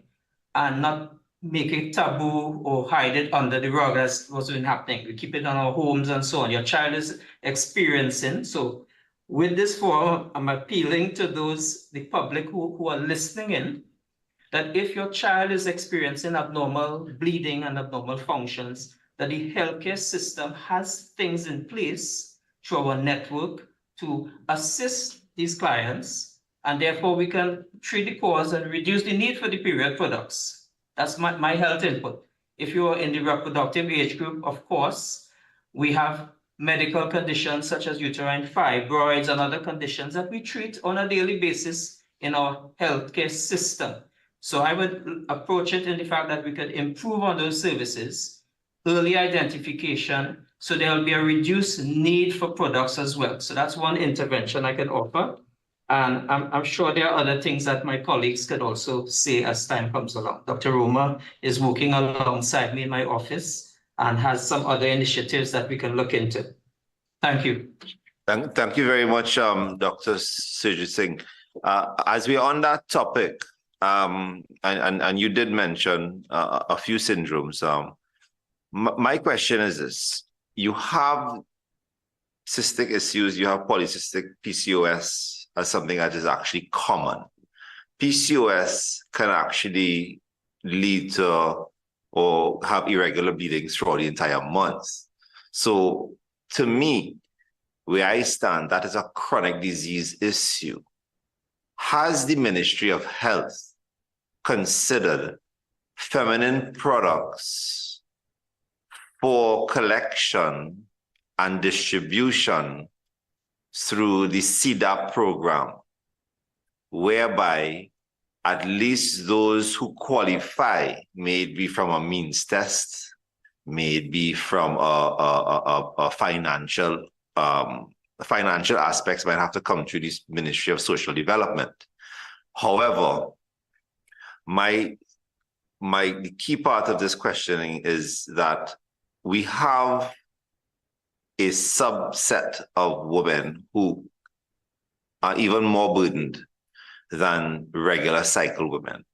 and not make it taboo or hide it under the rug as what's been happening. We keep it in our homes and so on. Your child is experiencing. So with this forum, I'm appealing to the public who are listening in, that if your child is experiencing abnormal bleeding and abnormal functions, that the healthcare system has things in place through our network to assist these clients, and therefore we can treat the cause and reduce the need for the period products. That's my health input. If you are in the reproductive age group, of course, we have medical conditions such as uterine fibroids and other conditions that we treat on a daily basis in our healthcare system. So I would approach it in the fact that we could improve on those services, early identification, so there'll be a reduced need for products as well. So that's one intervention I can offer. And I'm sure there are other things that my colleagues could also say as time comes along. Dr. Roma is working alongside me in my office and has some other initiatives that we can look into. Thank you. Thank you very much, Dr. Surjit Singh. As we're on that topic, and you did mention a few syndromes. My question is this: you have cystic issues, you have polycystic PCOS as something that is actually common. PCOS can actually lead to or have irregular bleedings throughout the entire month. So to me, where I stand, that is a chronic disease issue. Has the Ministry of Health considered feminine products for collection and distribution through the CDAP program, whereby at least those who qualify, may it be from a means test, may it be from a financial aspects might have to come through the Ministry of Social Development. However, the key part of this questioning is that we have a subset of women who are even more burdened than regular cycle women.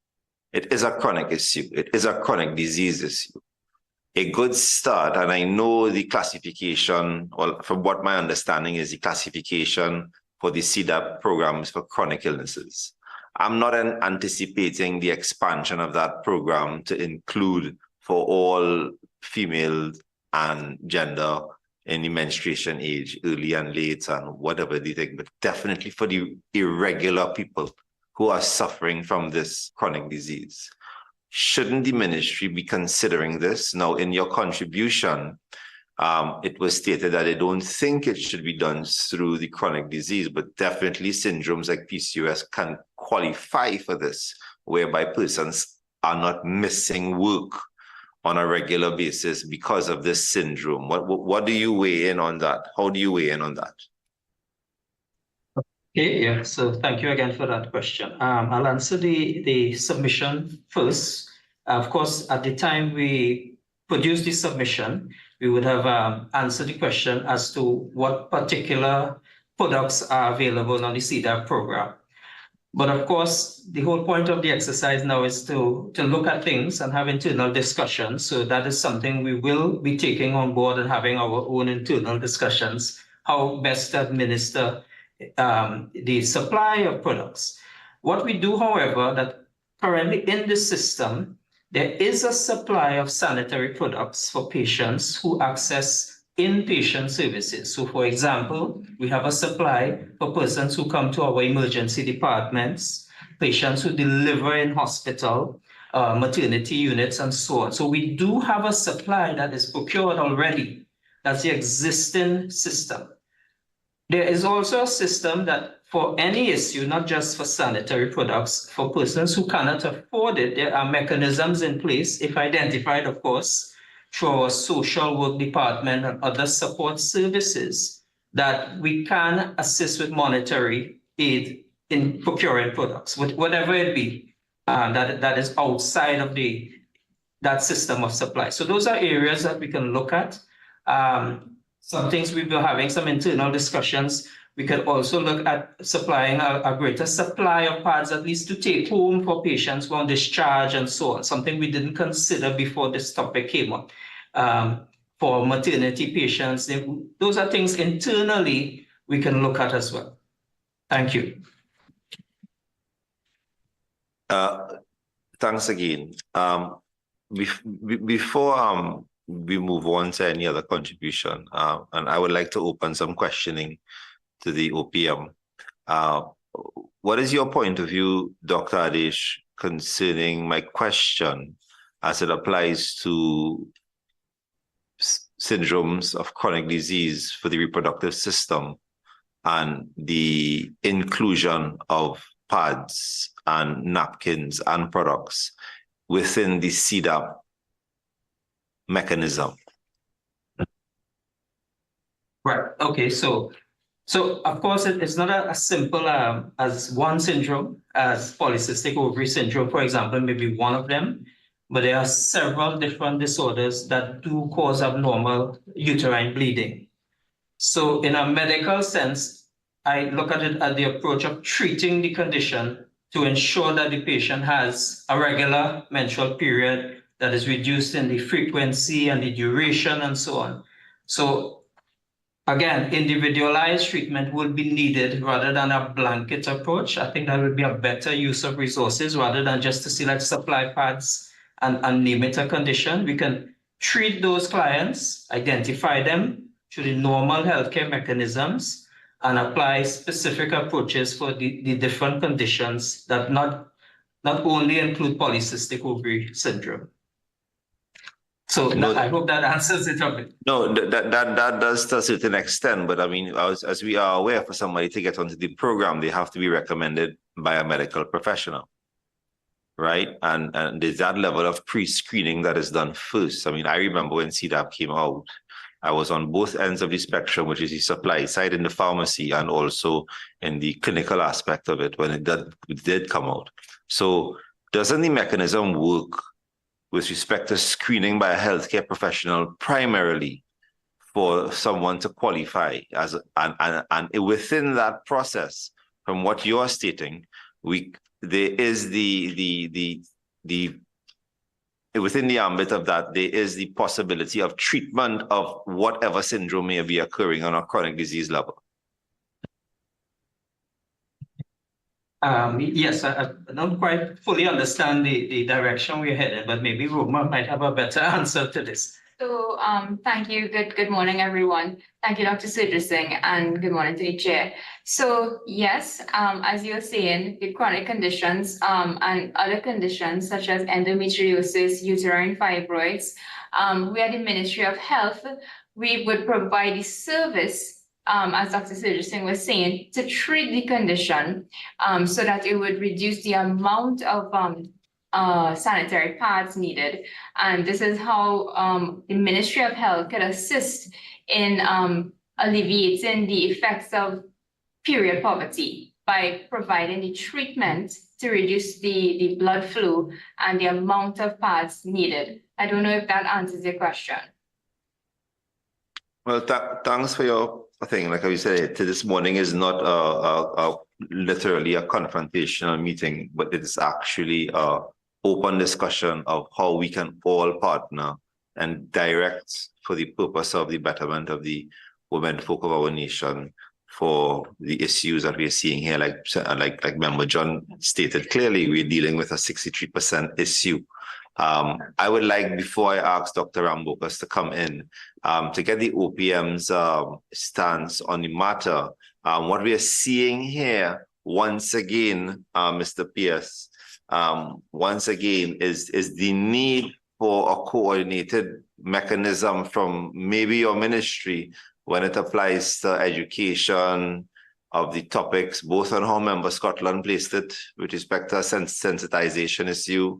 It is a chronic issue. It is a chronic disease issue. A good start, and I know the classification, or from what my understanding is, the classification for the CDAP programs for chronic illnesses. I'm not anticipating the expansion of that program to include for all female and gender in the menstruation age, early and late, and whatever they think, but definitely for the irregular people who are suffering from this chronic disease. Shouldn't the ministry be considering this? Now, in your contribution, it was stated that they don't think it should be done through the chronic disease, but definitely syndromes like PCOS can qualify for this, whereby persons are not missing work on a regular basis because of this syndrome. What do you weigh in on that? How do you weigh in on that? Okay, yeah, so thank you again for that question. I'll answer the submission first. Of course, at the time we produced the submission, we would have answered the question as to what particular products are available on the CDAP program. But of course, the whole point of the exercise now is to look at things and have internal discussions. So that is something we will be taking on board and having our own internal discussions, how best to administer the supply of products. What we do, however, that currently in the system, there is a supply of sanitary products for patients who access inpatient services. So for example, we have a supply for persons who come to our emergency departments, patients who deliver in hospital, maternity units, and so on. So we do have a supply that is procured already. That's the existing system. There is also a system that for any issue, not just for sanitary products, for persons who cannot afford it, there are mechanisms in place, if identified, of course, through our social work department and other support services, that we can assist with monetary aid in procuring products, whatever it be, that is outside of that system of supply. So those are areas that we can look at. Some things we've been having some internal discussions. We could also look at supplying a greater supply of pads, at least to take home for patients who are on discharge and so on, something we didn't consider before this topic came up. For maternity patients, those are things internally we can look at as well. Thank you. Thanks again. Before we move on to any other contribution, and I would like to open some questioning to the OPM. What is your point of view, Dr. Adesh, concerning my question as it applies to syndromes of chronic disease for the reproductive system and the inclusion of pads and napkins and products within the CDAP mechanism. Right. Okay. So of course, it's not as simple as one syndrome, as polycystic ovary syndrome, for example, maybe one of them, but there are several different disorders that do cause abnormal uterine bleeding. So in a medical sense, I look at it as the approach of treating the condition to ensure that the patient has a regular menstrual period that is reduced in the frequency and the duration and so on. So again, individualized treatment will be needed rather than a blanket approach. I think that would be a better use of resources rather than just to select supply pads and name it a condition. We can treat those clients, identify them through the normal healthcare mechanisms, and apply specific approaches for the different conditions that not only include polycystic ovary syndrome. So I hope that answers it a bit. No, that does to a certain extent, but I mean, as we are aware, for somebody to get onto the program, they have to be recommended by a medical professional, right? And there's that level of pre-screening that is done first. I mean, I remember when CDAP came out, I was on both ends of the spectrum, which is the supply side in the pharmacy and also in the clinical aspect of it when it did come out. So doesn't the mechanism work with respect to screening by a healthcare professional primarily for someone to qualify as and within that process, from what you are stating, there is within the ambit of that, there is the possibility of treatment of whatever syndrome may be occurring on a chronic disease level. Yes, I don't quite fully understand the direction we're headed, but maybe Roma might have a better answer to this. So thank you. Good morning, everyone. Thank you, Dr. Surjit Singh, and good morning to the chair. So yes, as you're saying, the chronic conditions and other conditions such as endometriosis, uterine fibroids, we at the Ministry of Health, we would provide the service as Dr. Surjit Singh was saying, to treat the condition so that it would reduce the amount of sanitary pads needed. And this is how the Ministry of Health could assist in alleviating the effects of period poverty by providing the treatment to reduce the blood flow and the amount of pads needed. I don't know if that answers your question. Well, thanks for your thing. Like I said, this morning is not literally a confrontational meeting, but it is actually an open discussion of how we can all partner and direct for the purpose of the betterment of the women folk of our nation for the issues that we're seeing here. Like Member John stated clearly, we're dealing with a 63% issue. I would like, before I ask Dr. Rambokas to come in, to get the OPM's stance on the matter. What we are seeing here, once again, Mr. Pierce, once again, is the need for a coordinated mechanism from maybe your ministry when it applies to education of the topics, both on how Member Scotland placed it with respect to a sensitization issue,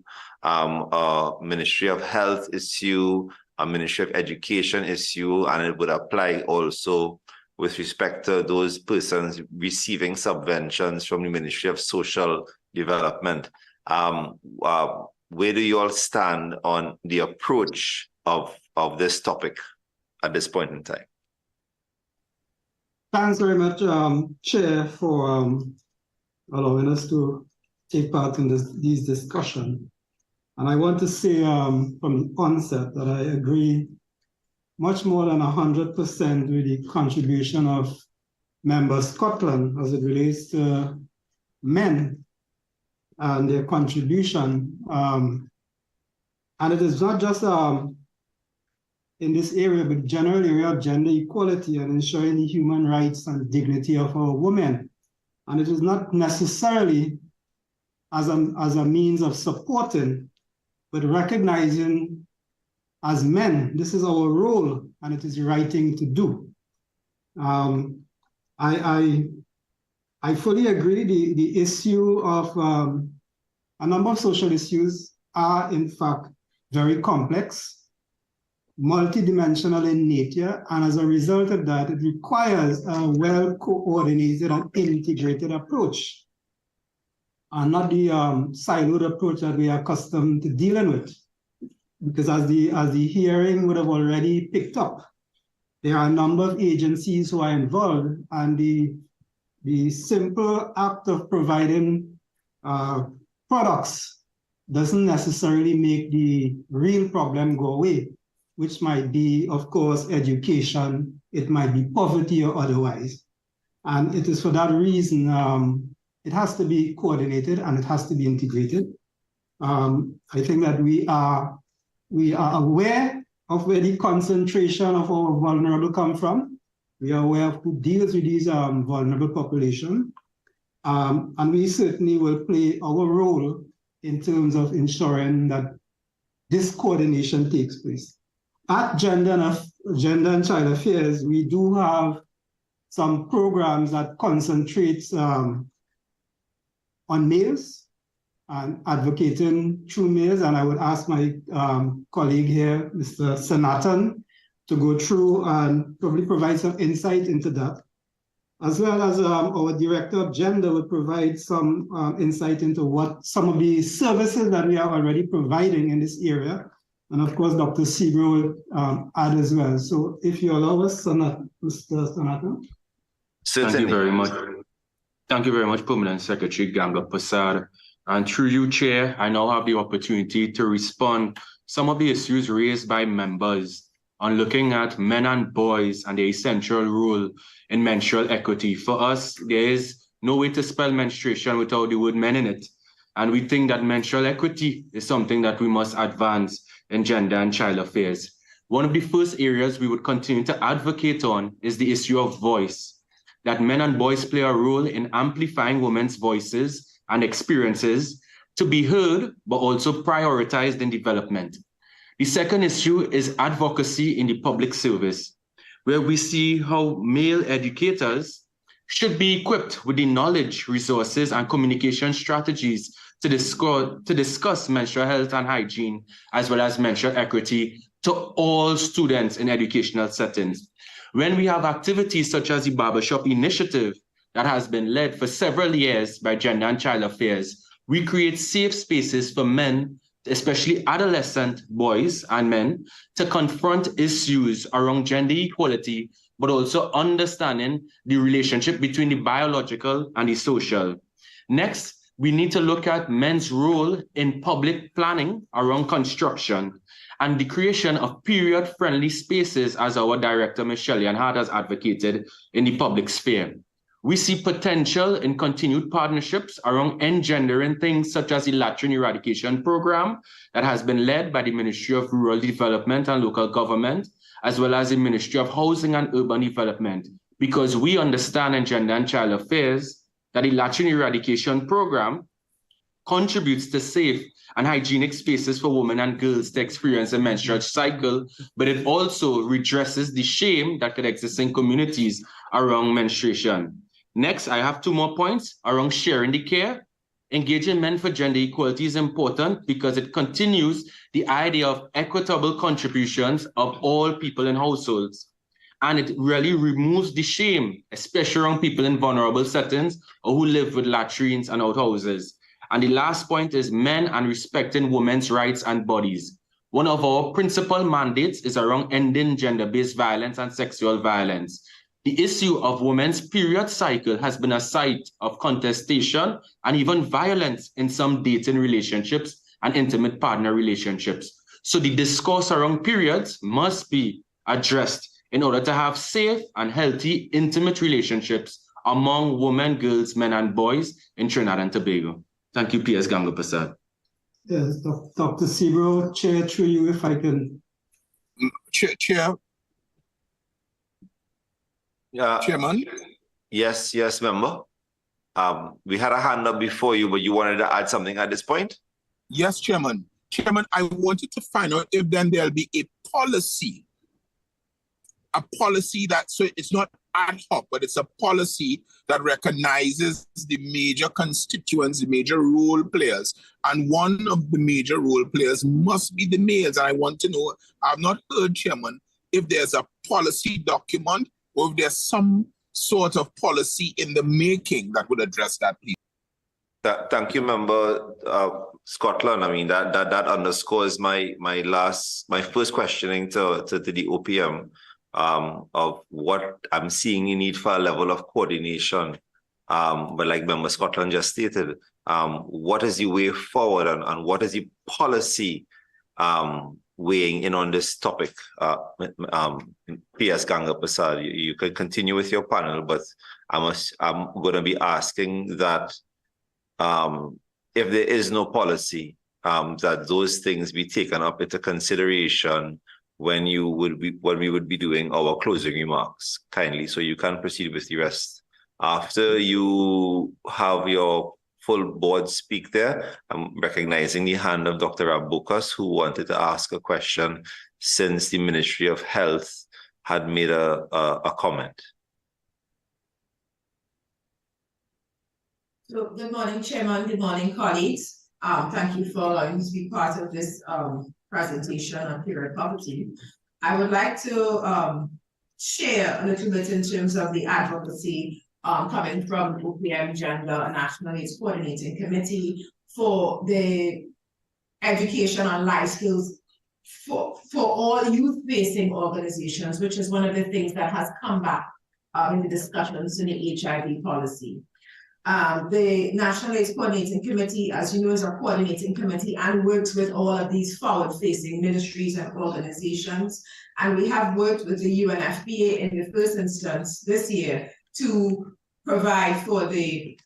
Ministry of Health issue, a Ministry of Education issue, and it would apply also with respect to those persons receiving subventions from the Ministry of Social Development. Where do you all stand on the approach of this topic at this point in time? Thanks very much, Chair, for allowing us to take part in these discussions. And I want to say from the onset that I agree much more than 100% with the contribution of Member Scotland as it relates to men and their contribution. And it is not just in this area, but general area of gender equality and ensuring the human rights and dignity of our women. And it is not necessarily as a means of supporting but recognizing as men, this is our role and it is the right thing to do. I fully agree the issue of a number of social issues are in fact very complex, multidimensional in nature, and as a result of that, it requires a well-coordinated and integrated approach, and not the siloed approach that we are accustomed to dealing with. Because as the hearing would have already picked up, there are a number of agencies who are involved, and the simple act of providing products doesn't necessarily make the real problem go away, which might be, of course, education, it might be poverty or otherwise. And it is for that reason, it has to be coordinated and it has to be integrated. I think that we are aware of where the concentration of our vulnerable come from. We are aware of who deals with these vulnerable population. And we certainly will play our role in terms of ensuring that this coordination takes place. At Gender and Child Affairs, we do have some programs that concentrates on males and advocating through males. And I would ask my colleague here, Mr. Sanatan, to go through and probably provide some insight into that, as well as our Director of Gender will provide some insight into what some of the services that we are already providing in this area. And of course, Dr. Sebro will add as well. So if you allow us, Mr. Sanatan. Thank you very much. Thank you very much, Permanent Secretary Ganga Prasad. And through you, Chair, I now have the opportunity to respond some of the issues raised by members on looking at men and boys and their essential role in menstrual equity. For us, there is no way to spell menstruation without the word men in it. And we think that menstrual equity is something that we must advance in gender and child affairs. One of the first areas we would continue to advocate on is the issue of voice, that men and boys play a role in amplifying women's voices and experiences to be heard, but also prioritized in development. The second issue is advocacy in the public service, where we see how male educators should be equipped with the knowledge, resources, and communication strategies to discuss menstrual health and hygiene, as well as menstrual equity to all students in educational settings. When we have activities such as the Barbershop Initiative that has been led for several years by Gender and Child Affairs, we create safe spaces for men, especially adolescent boys and men, to confront issues around gender equality, but also understanding the relationship between the biological and the social. Next, we need to look at men's role in public planning around construction and the creation of period-friendly spaces, as our director, Ms. Shelley-Ann Hart, has advocated in the public sphere. We see potential in continued partnerships around engendering things such as the latrine eradication program that has been led by the Ministry of Rural Development and Local Government, as well as the Ministry of Housing and Urban Development, because we understand in Gender and Child Affairs that the latrine eradication program contributes to safe and hygienic spaces for women and girls to experience a menstrual cycle, but it also redresses the shame that could exist in communities around menstruation. Next, I have two more points around sharing the care. Engaging men for gender equality is important because it continues the idea of equitable contributions of all people in households. And it really removes the shame, especially around people in vulnerable settings or who live with latrines and outhouses. And the last point is men and respecting women's rights and bodies. One of our principal mandates is around ending gender-based violence and sexual violence. The issue of women's period cycle has been a site of contestation and even violence in some dating relationships and intimate partner relationships. So the discourse around periods must be addressed in order to have safe and healthy intimate relationships among women, girls, men, and boys in Trinidad and Tobago. Thank you, P.S. Ganga Prasad. Yes, Dr. Sebro, Chair, through you, if I can. Chair. Chairman? Yes, member. We had a hand up before you, but you wanted to add something at this point? Yes, Chairman. Chairman, I wanted to find out if then there'll be a policy that, so it's not ad hoc, but it's a policy that recognizes the major constituents, the major role players. And one of the major role players must be the males. And I want to know, I've not heard, Chairman, if there's a policy document or if there's some sort of policy in the making that would address that, please. Thank you, Member Scotland. I mean, that underscores my first questioning to the OPM of what I'm seeing you need for a level of coordination. But like Member Scotland just stated, what is the way forward and what is the policy weighing in on this topic? P.S. Ganga Prasad, you can continue with your panel, but I'm going to be asking that if there is no policy, that those things be taken up into consideration when we would be doing our closing remarks, kindly. So you can proceed with the rest. After you have your full board speak there, I'm recognizing the hand of Dr. Rambukas, who wanted to ask a question since the Ministry of Health had made a comment. So, good morning, Chairman. Good morning, colleagues. Thank you for allowing me to be part of this presentation on period poverty. I would like to share a little bit in terms of the advocacy coming from the OPM Gender and National AIDS Coordinating Committee for the education on life skills for all youth-facing organizations, which is one of the things that has come back in the discussions in the HIV policy. The National AIDS Coordinating Committee, as you know, is a coordinating committee and works with all of these forward-facing ministries and organizations. And we have worked with the UNFPA in the first instance this year to provide for the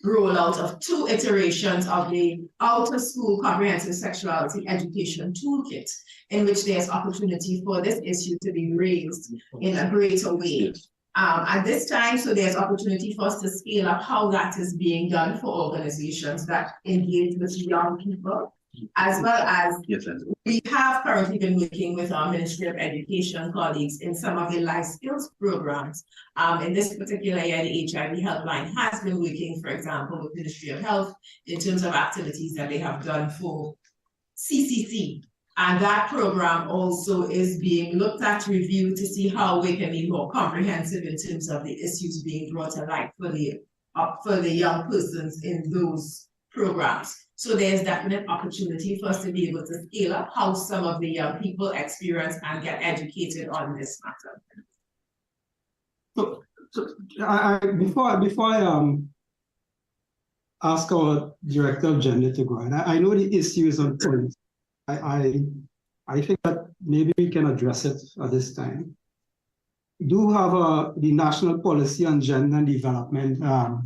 rollout of 2 iterations of the out-of-school comprehensive sexuality education toolkit, in which there's opportunity for this issue to be raised in a greater way. At this time, so there's opportunity for us to scale up how that is being done for organizations that engage with young people, as well as we have currently been working with our Ministry of Education colleagues in some of the life skills programs. In this particular year, the HIV helpline has been working, for example, with Ministry of Health in terms of activities that they have done for CCC. And that program also is being looked at, reviewed to see how we can be more comprehensive in terms of the issues being brought to light for the young persons in those programs. So there's definite opportunity for us to be able to scale up how some of the young people experience and get educated on this matter. So before I ask our Director of Gender to go ahead, I know the issue is on point. I think that maybe we can address it at this time. We do have the National Policy on Gender and Development that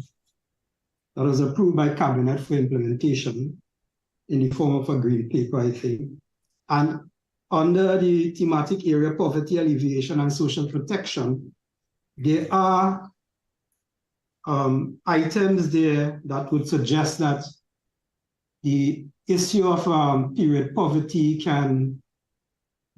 was approved by Cabinet for implementation in the form of a green paper, I think. And under the thematic area poverty alleviation and social protection, there are items there that would suggest that the issue of period poverty can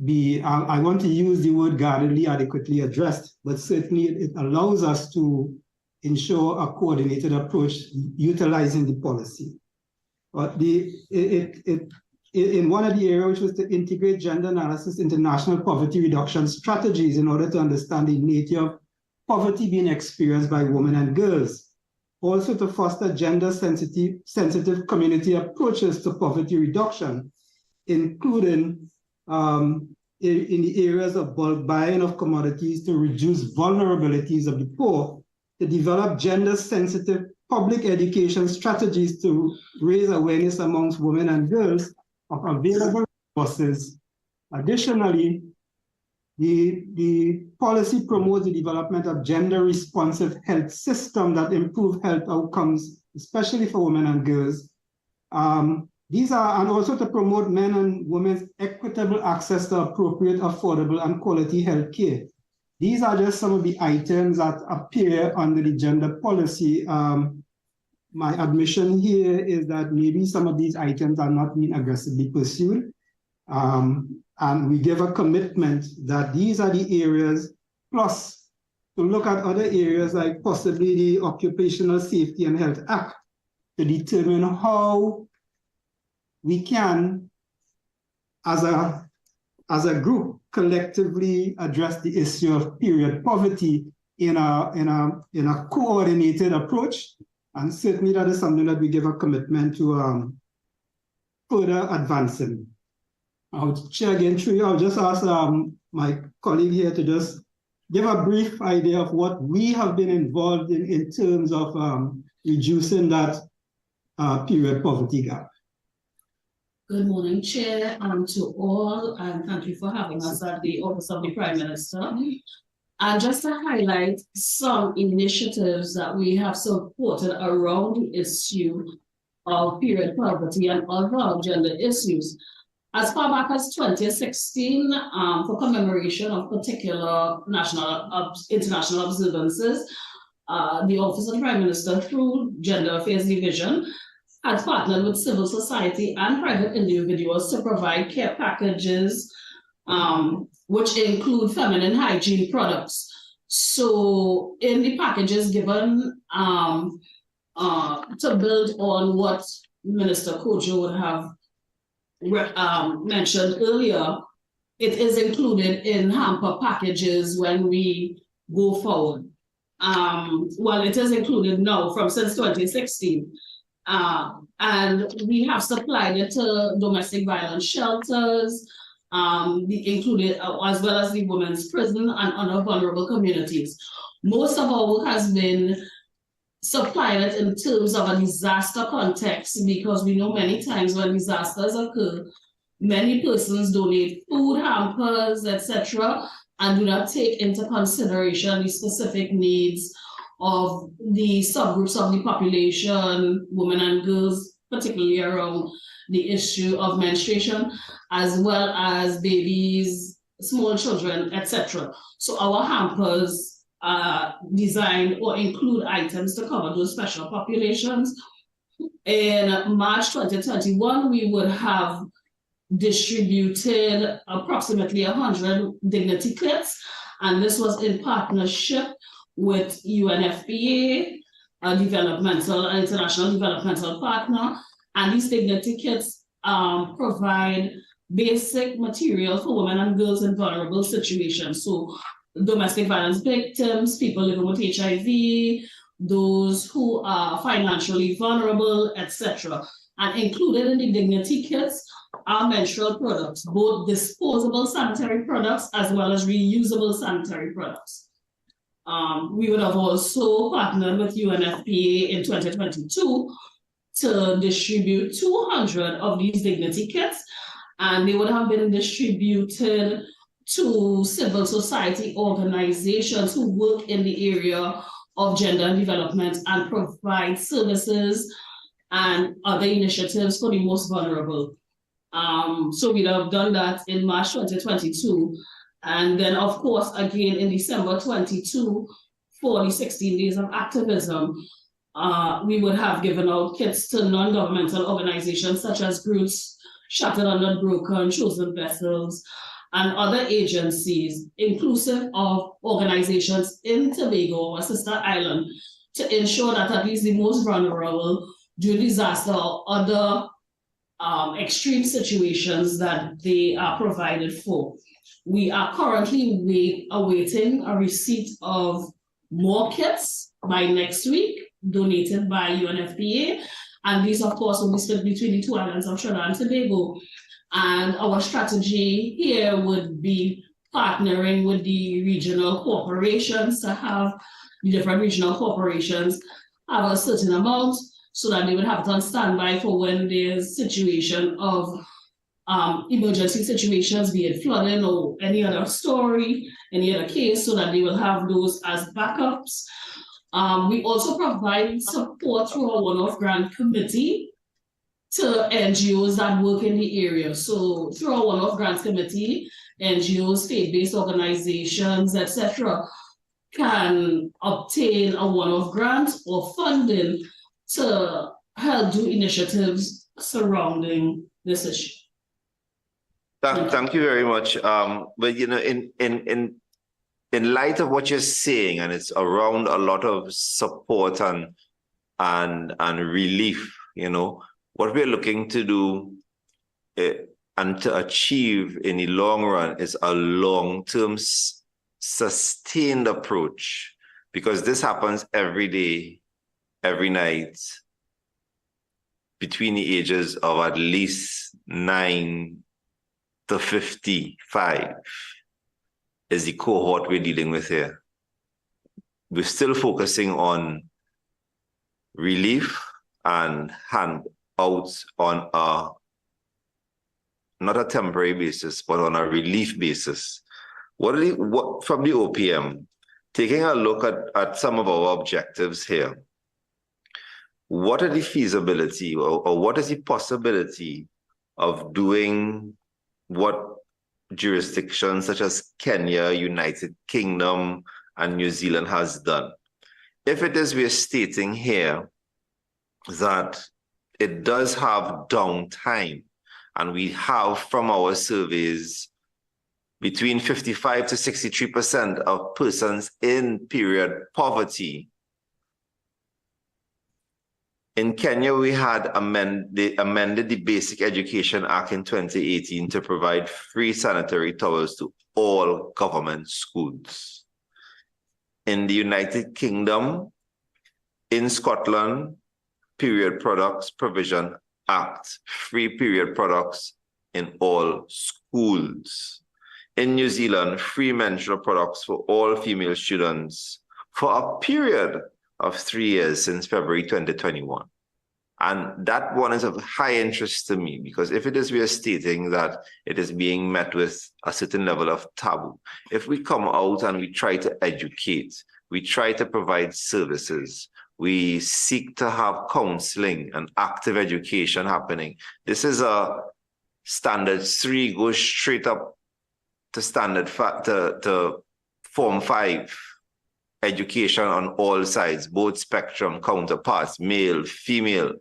be, I want to use the word guardedly, adequately addressed, but certainly it allows us to ensure a coordinated approach utilizing the policy. But in one of the areas, which was to integrate gender analysis into national poverty reduction strategies in order to understand the nature of poverty being experienced by women and girls. Also to foster gender-sensitive community approaches to poverty reduction, including in the areas of bulk buying of commodities to reduce vulnerabilities of the poor, to develop gender-sensitive public education strategies to raise awareness amongst women and girls of available resources. Additionally, the policy promotes the development of gender-responsive health system that improve health outcomes, especially for women and girls. These are, and also to promote men and women's equitable access to appropriate, affordable, and quality health care. These are just some of the items that appear under the gender policy. my admission here is that maybe some of these items are not being aggressively pursued. And we give a commitment that these are the areas, plus to look at other areas like possibly the Occupational Safety and Health Act to determine how we can, as a group, collectively address the issue of period poverty in a coordinated approach. And certainly that is something that we give a commitment to further advancing. Chair, again, through you, I'll just ask my colleague here to just give a brief idea of what we have been involved in terms of reducing that period poverty gap. Good morning, Chair, and to all, and thank you for having us at the Office of the Prime Minister. And just to highlight some initiatives that we have supported around the issue of period poverty and other gender issues. As far back as 2016, for commemoration of particular international observances, the Office of the Prime Minister, through Gender Affairs Division, had partnered with civil society and private individuals to provide care packages, which include feminine hygiene products. So in the packages given, to build on what Minister Kojo would have mentioned earlier, it is included in hamper packages when we go forward. Well, it is included now since 2016. And we have supplied it to domestic violence shelters, included as well as the women's prison and other vulnerable communities. Most of our work has been supplying it in terms of a disaster context, because we know many times when disasters occur, many persons donate food hampers, etc., and do not take into consideration the specific needs of the subgroups of the population, women and girls, particularly around the issue of menstruation, as well as babies, small children, etc. So our hampers are designed or include items to cover those special populations. In March 2021, we would have distributed approximately 100 dignity kits, and this was in partnership with UNFPA, a international developmental partner, and these dignity kits provide basic material for women and girls in vulnerable situations. So domestic violence victims, people living with HIV, those who are financially vulnerable, etc. And included in the dignity kits are menstrual products, both disposable sanitary products as well as reusable sanitary products. We would have also partnered with UNFPA in 2022 to distribute 200 of these dignity kits, and they would have been distributed to civil society organizations who work in the area of gender and development and provide services and other initiatives for the most vulnerable. So we'd have done that in March 2022. And then, of course, again in December 22, for the 16 days of activism, we would have given out kits to non-governmental organizations such as Roots, Shattered and Not Broken, Chosen Vessels, and other agencies, inclusive of organizations in Tobago, a sister island, to ensure that at least the most vulnerable during disaster or other extreme situations that they are provided for. We are currently awaiting a receipt of more kits by next week, donated by UNFPA. And these, of course, will be split between the two islands of Trinidad and Tobago. And our strategy here would be partnering with the regional corporations to have the different regional corporations have a certain amount so that they would have it on standby for when there's situation of emergency situations, be it flooding or any other story, any other case, so that they will have those as backups. We also provide support through our one-off grant committee to NGOs that work in the area. So through our one-off grants committee, NGOs, faith-based organizations, etc., can obtain a one-off grant or funding to help do initiatives surrounding this issue. Thank you very much. But you know, in light of what you're saying, and it's around a lot of support and relief, you know, what we're looking to do and to achieve in the long run is a long-term sustained approach, because this happens every day, every night, between the ages of at least 9 to 55 is the cohort we're dealing with here. We're still focusing on relief and handouts on a, not a temporary basis, but on a relief basis. What from the OPM, taking a look at some of our objectives here, what are the feasibility or what is the possibility of doing what jurisdictions such as Kenya, United Kingdom, and New Zealand has done? If it is, we're stating here that it does have downtime, and we have from our surveys between 55 to 63% of persons in period poverty. In Kenya, we had amended the Basic Education Act in 2018 to provide free sanitary towels to all government schools. In the United Kingdom, in Scotland, Period Products Provision Act, free period products in all schools. In New Zealand, free menstrual products for all female students for a period of 3 years since February 2021. And that one is of high interest to me, because if it is, we are stating that it is being met with a certain level of taboo. If we come out and we try to educate, we try to provide services, we seek to have counseling and active education happening. This is a standard 3, goes straight up to standard to Form 5 education on all sides, both spectrum counterparts, male, female.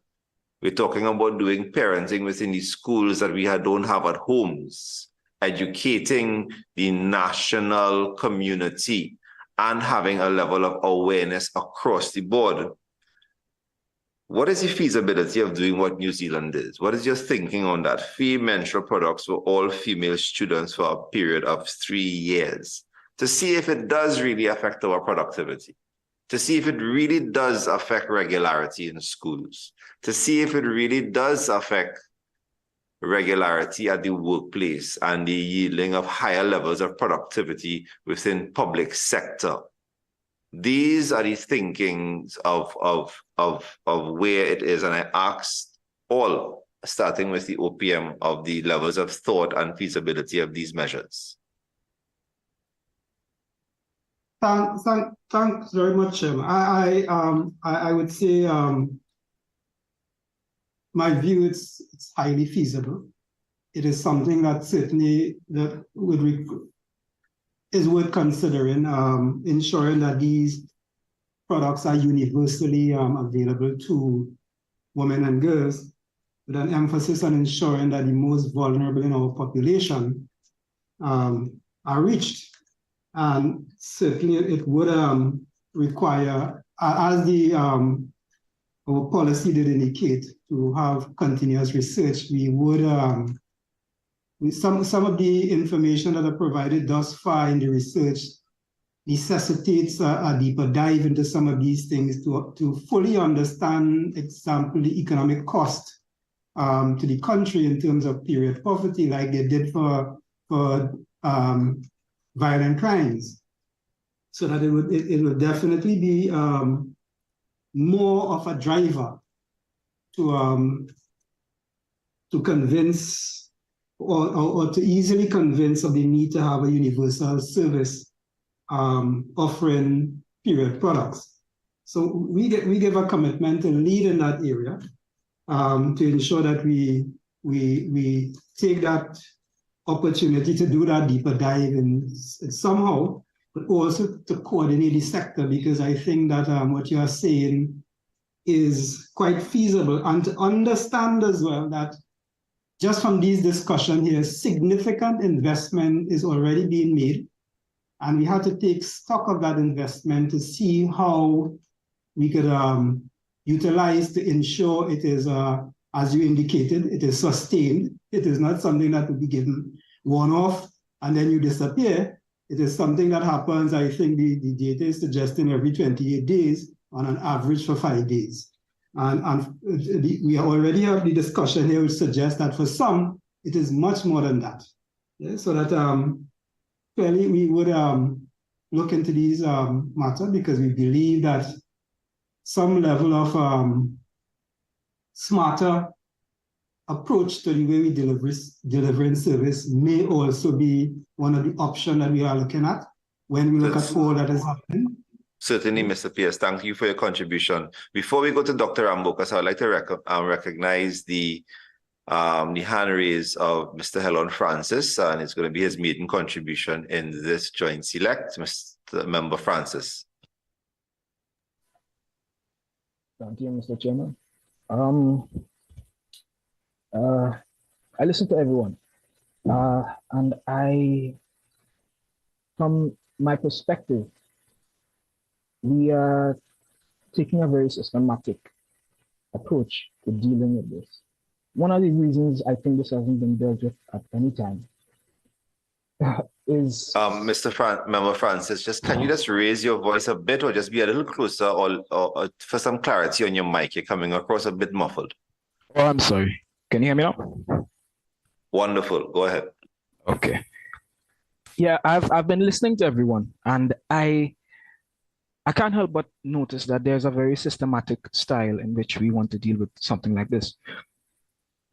We're talking about doing parenting within the schools that we don't have at homes, educating the national community and having a level of awareness across the board. What is the feasibility of doing what New Zealand is? What is your thinking on that? Free menstrual products for all female students for a period of 3 years, to see if it does really affect our productivity, to see if it really does affect regularity in schools, to see if it really does affect regularity at the workplace and the yielding of higher levels of productivity within public sector. These are the thinkings of where it is. And I asked all, starting with the OPM, of the levels of thought and feasibility of these measures. Thanks very much, Chairman. I would say my view, it's highly feasible. It is something that certainly is worth considering, ensuring that these products are universally available to women and girls, with an emphasis on ensuring that the most vulnerable in our population are reached. And certainly it would require, as our policy did indicate, to have continuous research. We would, some of the information that are provided thus far in the research necessitates a deeper dive into some of these things to fully understand, example, the economic cost to the country in terms of period poverty, like they did for violent crimes, so that it would definitely be more of a driver to convince or to easily convince of the need to have a universal service offering period products. So we give a commitment to lead in that area to ensure that we take that opportunity to do that deeper dive in somehow, but also to coordinate the sector, because I think that what you are saying is quite feasible, and to understand as well that just from these discussions here, significant investment is already being made, and we have to take stock of that investment to see how we could utilize to ensure it is, as you indicated, it is sustained. It is not something that will be given one-off and then you disappear. It is something that happens, I think the data is suggesting every 28 days on an average for 5 days. And we already have the discussion here which suggests that for some, it is much more than that. Yeah, so that clearly we would look into these matters because we believe that some level of smarter approach to the way we delivering service may also be one of the options that we are looking at when we look at all that is happening. Certainly, Mr. Pierce, thank you for your contribution. Before we go to Dr. Rambokas, I would like to recognize the hand raise of Mr. Helon Francis, and it's going to be his maiden contribution in this joint select. Mr. Member Francis. Thank you, Mr. Chairman. I listen to everyone, and from my perspective, we are taking a very systematic approach to dealing with this. One of the reasons I think this hasn't been dealt with at any time is... Member Francis, can you just raise your voice a bit or just be a little closer or for some clarity on your mic? You're coming across a bit muffled. Oh, I'm sorry. Can you hear me now? Wonderful. Go ahead. Okay. Yeah, I've been listening to everyone, and I can't help but notice that there's a very systematic style in which we want to deal with something like this.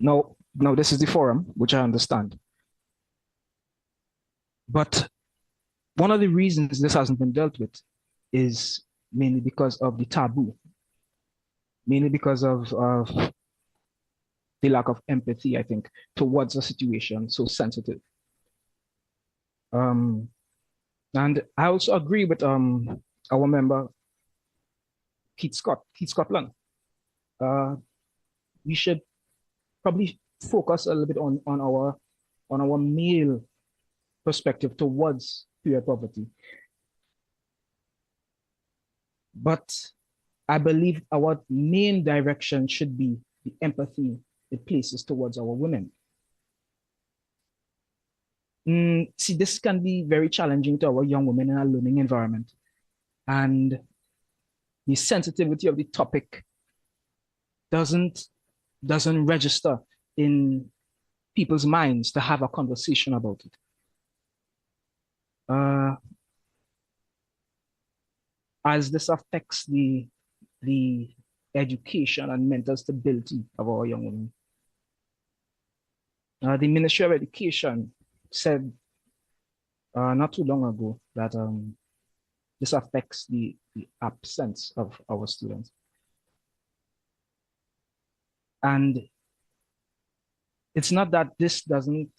Now this is the forum, which I understand. But one of the reasons this hasn't been dealt with is mainly because of the taboo, mainly because of the lack of empathy, I think, towards a situation so sensitive. And I also agree with our member, Keith Scotland. We should probably focus a little bit on our male perspective towards period poverty. But I believe our main direction should be the empathy it places towards our women. See, this can be very challenging to our young women in a learning environment. And the sensitivity of the topic doesn't register in people's minds to have a conversation about it. As this affects the education and mental stability of our young women. The Ministry of Education said not too long ago that this affects the absence of our students. And it's not that this doesn't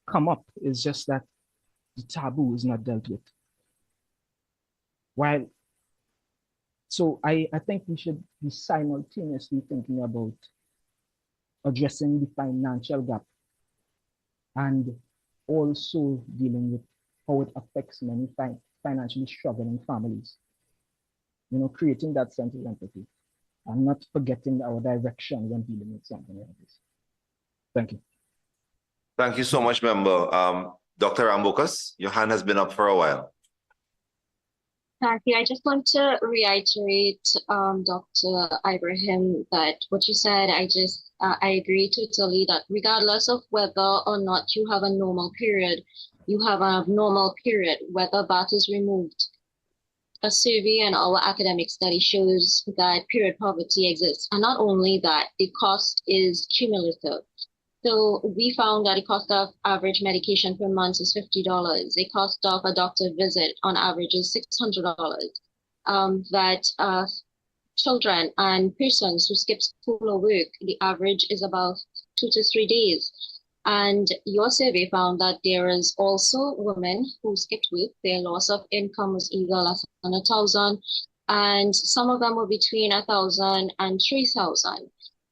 come up, it's just that the taboo is not dealt with. So I think we should be simultaneously thinking about addressing the financial gap and also dealing with how it affects many financially struggling families. You know, creating that sense of empathy and not forgetting our direction when dealing with something like this. Thank you. Thank you so much, member. Dr. Rambokas, your hand has been up for a while. Thank you. I just want to reiterate, Dr. Ibrahim, that what you said, I agree totally that regardless of whether or not you have a normal period, you have an abnormal period, whether that is removed. A survey and our academic study shows that period poverty exists. And not only that, the cost is cumulative. So we found that the cost of average medication per month is $50. The cost of a doctor visit on average is $600. That children and persons who skip school or work, the average is about 2 to 3 days. And your survey found that there is also women who skipped work. Their loss of income was either less than $1,000, and some of them were between 1,000 and 3,000.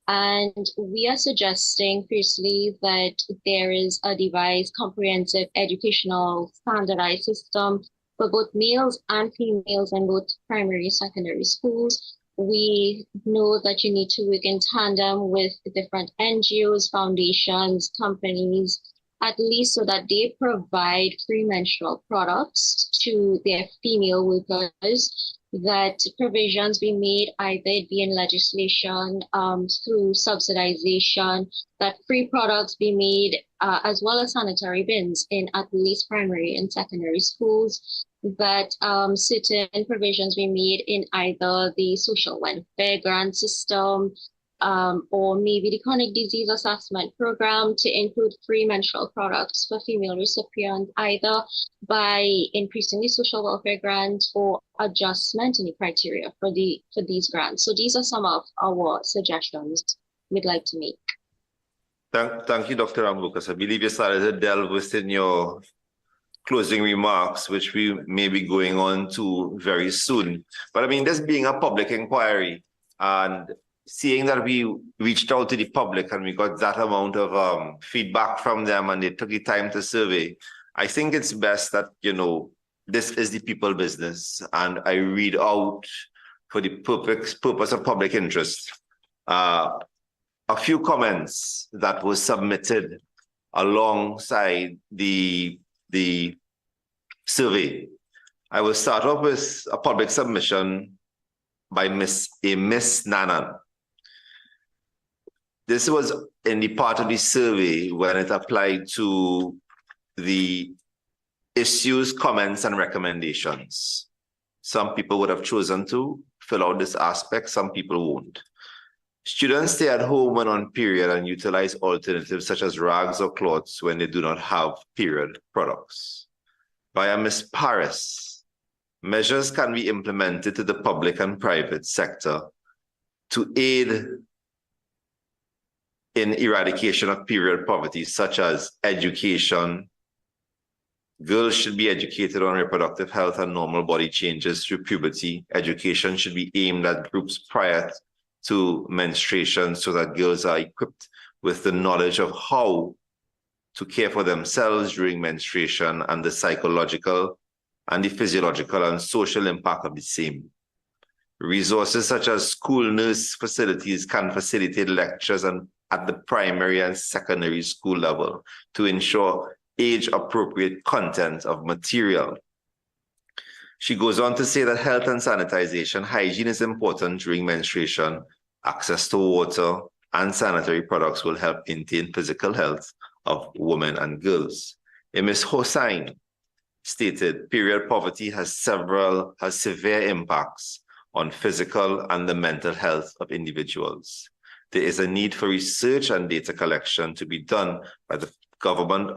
And we are suggesting, firstly, that there is a devised comprehensive educational standardized system for both males and females in both primary and secondary schools. We know that you need to work in tandem with different NGOs, foundations, companies, at least so that they provide free menstrual products to their female workers, that provisions be made, either it be in legislation, through subsidization, that free products be made, as well as sanitary bins in at least primary and secondary schools, that certain provisions be made in either the social welfare grant system, or maybe the chronic disease assessment program to include free menstrual products for female recipients, either by increasing the social welfare grant or adjustment in the criteria for these grants. So these are some of our suggestions we'd like to make. Thank you, Dr. Rambukas. I believe you started to delve within your closing remarks, which we may be going on to very soon. But I mean, this being a public inquiry and seeing that we reached out to the public and we got that amount of feedback from them and they took the time to survey, I think it's best that, you know, this is the people business and I read out for the purpose of public interest a few comments that were submitted alongside the survey. I will start off with a public submission by Miss Nanan. This was in the part of the survey when it applied to the issues, comments, and recommendations. Some people would have chosen to fill out this aspect, some people won't. Students stay at home when on period and utilize alternatives such as rags or cloths when they do not have period products. By Ms. Paris, measures can be implemented to the public and private sector to aid in eradication of period poverty, such as education. Girls should be educated on reproductive health and normal body changes through puberty. Education should be aimed at groups prior to menstruation so that girls are equipped with the knowledge of how to care for themselves during menstruation and the psychological and the physiological and social impact of the same. Resources such as school nurse facilities can facilitate lectures at the primary and secondary school level to ensure age-appropriate content of material. She goes on to say that health and sanitization, hygiene is important during menstruation. Access to water and sanitary products will help maintain physical health of women and girls. Ms. Hossain stated, period poverty has severe impacts on physical and the mental health of individuals. There is a need for research and data collection to be done by the government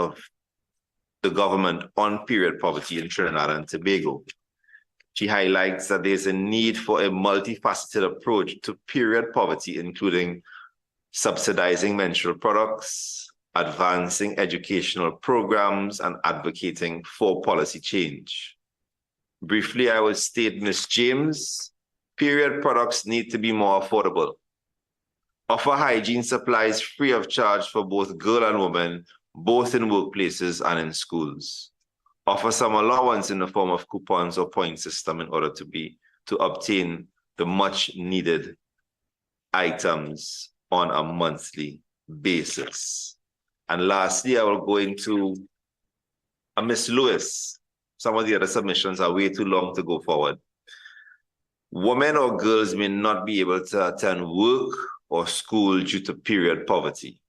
on period poverty in Trinidad and Tobago. She highlights that there's a need for a multifaceted approach to period poverty, including subsidizing menstrual products, advancing educational programs, and advocating for policy change. Briefly, I will state, Ms. James, period products need to be more affordable. Offer hygiene supplies free of charge for both girl and woman, both in workplaces and in schools. Offer some allowance in the form of coupons or point system in order to obtain the much needed items on a monthly basis. And lastly, I will go into Ms. Lewis. Some of the other submissions are way too long to go forward. Women or girls may not be able to attend work or school due to period poverty.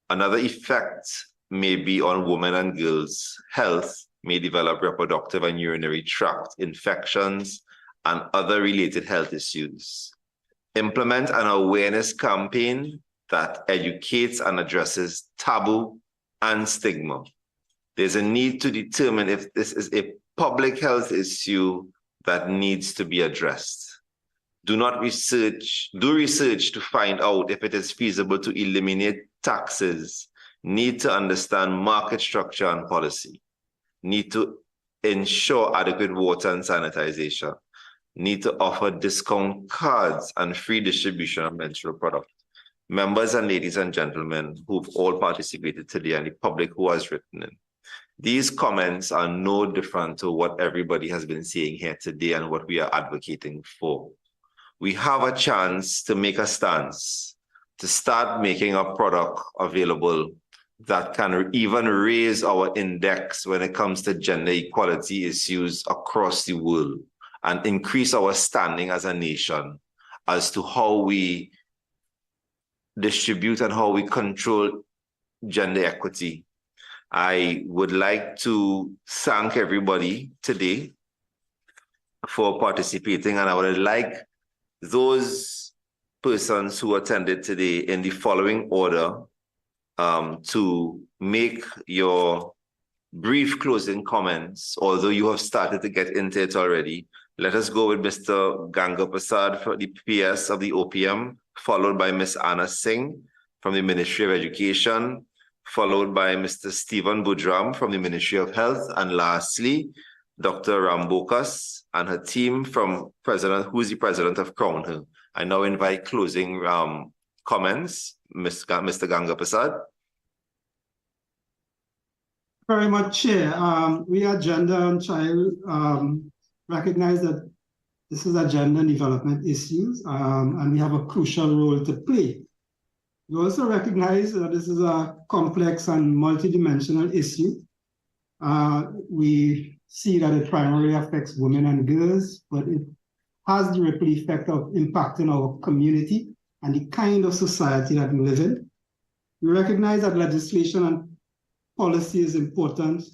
Another effect may be on women and girls' health, may develop reproductive and urinary tract infections and other related health issues. Implement an awareness campaign that educates and addresses taboo and stigma. There's a need to determine if this is a public health issue that needs to be addressed. Do research to find out if it is feasible to eliminate taxes. Need to understand market structure and policy. Need to ensure adequate water and sanitization. need to offer discount cards and free distribution of menstrual products. Members and ladies and gentlemen who've all participated today and the public who has written in. These comments are no different to what everybody has been saying here today and what we are advocating for. We have a chance to make a stance, to start making a product available that can even raise our index when it comes to gender equality issues across the world and increase our standing as a nation as to how we distribute and how we control gender equity. I would like to thank everybody today for participating, and I would like those persons who attended today in the following order to make your brief closing comments, although you have started to get into it already. Let us go with Mr. Ganga Prasad for the PS of the OPM, followed by Ms. Anna Singh from the Ministry of Education, followed by Mr. Stephen Budram from the Ministry of Health, and lastly, Dr. Rambokas and her team from who is the president of Crown Hill. I now invite closing comments, Mr. Ganga Prasad. Very much, Chair. We at Gender and Child recognize that this is a gender and development issues, and we have a crucial role to play. We also recognize that this is a complex and multidimensional issue. We see that it primarily affects women and girls, but it has the ripple effect of impacting our community and the kind of society that we live in. We recognize that legislation and policy is important.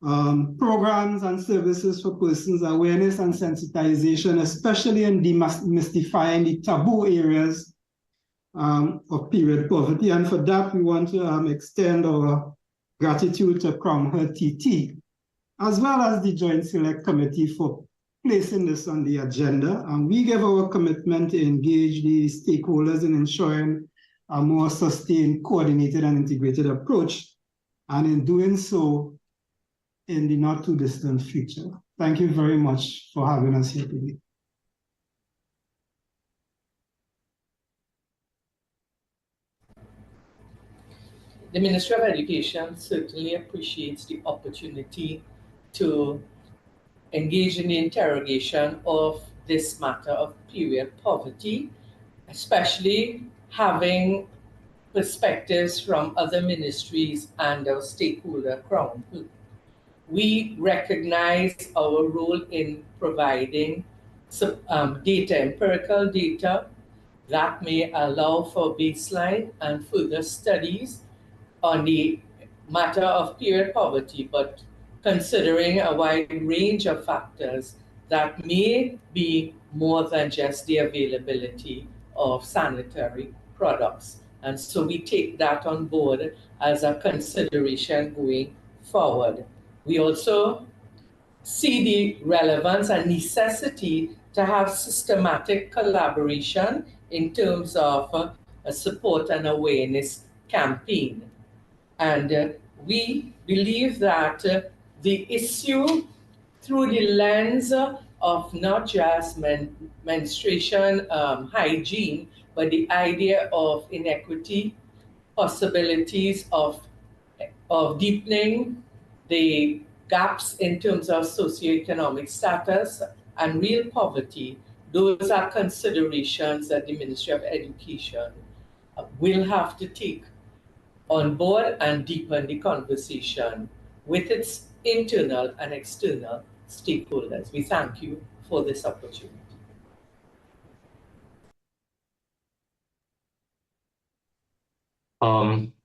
Programs and services for persons, awareness and sensitization, especially in demystifying the taboo areas of period poverty. And for that, we want to extend our gratitude to Crown Hill TT, as well as the Joint Select Committee for placing this on the agenda. And we give our commitment to engage the stakeholders in ensuring a more sustained, coordinated, and integrated approach, and in doing so, in the not too distant future. Thank you very much for having us here today. The Ministry of Education certainly appreciates the opportunity to engage in the interrogation of this matter of period poverty, especially having perspectives from other ministries and our stakeholder Crown Hill. We recognize our role in providing data, empirical data that may allow for baseline and further studies on the matter of period poverty, but considering a wide range of factors that may be more than just the availability of sanitary products. And so we take that on board as a consideration going forward. We also see the relevance and necessity to have systematic collaboration in terms of a support and awareness campaign. And we believe that the issue through the lens of not just menstruation hygiene, but the idea of inequity, possibilities of deepening the gaps in terms of socioeconomic status and real poverty, those are considerations that the Ministry of Education will have to take on board and deepen the conversation with its internal and external stakeholders. We thank you for this opportunity.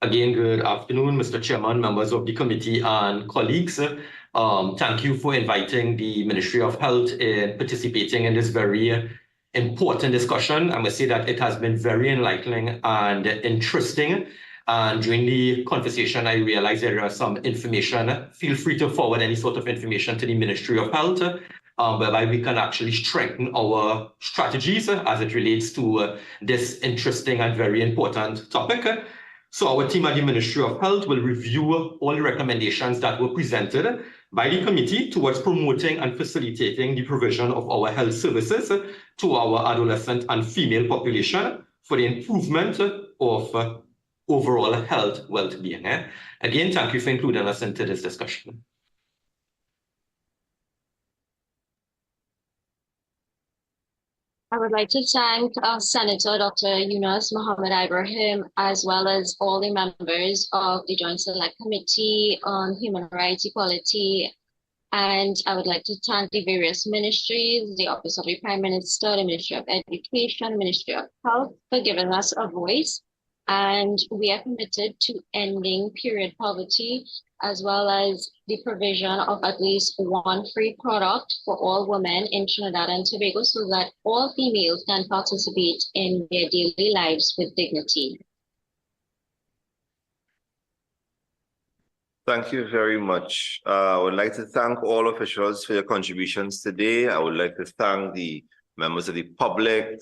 Again, good afternoon, Mr. Chairman, members of the committee and colleagues. Thank you for inviting the Ministry of Health in participating in this very important discussion. I must say that it has been very enlightening and interesting. And during the conversation, I realized there are some information. Feel free to forward any sort of information to the Ministry of Health, whereby we can actually strengthen our strategies as it relates to this interesting and very important topic. So our team at the Ministry of Health will review all the recommendations that were presented by the committee towards promoting and facilitating the provision of our health services to our adolescent and female population for the improvement of overall health well-being. Again, thank you for including us into this discussion. I would like to thank Senator Dr. Yunus Mohammed Ibrahim, as well as all the members of the Joint Select Committee on Human Rights, Equality, and I would like to thank the various ministries, the Office of the Prime Minister, the Ministry of Education, Ministry of Health, for giving us a voice. And we are committed to ending period poverty, as well as the provision of at least one free product for all women in Trinidad and Tobago, so that all females can participate in their daily lives with dignity. Thank you very much. I would like to thank all officials for your contributions today. I would like to thank the members of the public,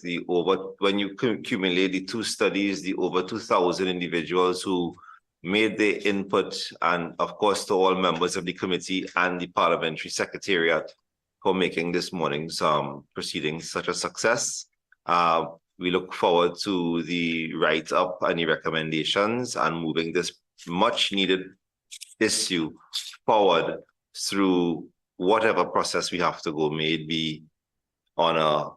when you accumulate the two studies, the over 2,000 individuals who made their input, and of course to all members of the committee and the parliamentary secretariat for making this morning's proceedings such a success. We look forward to the write-up and the recommendations and moving this much needed issue forward through whatever process we have to go, may it be on a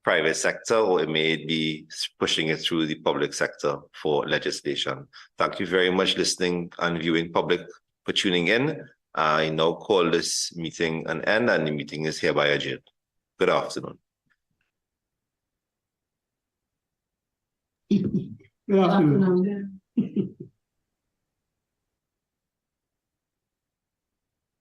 private sector or it may be pushing it through the public sector for legislation. Thank you very much, listening and viewing public, for tuning in. I now call this meeting an end, and the meeting is hereby adjourned. Good afternoon. Good afternoon.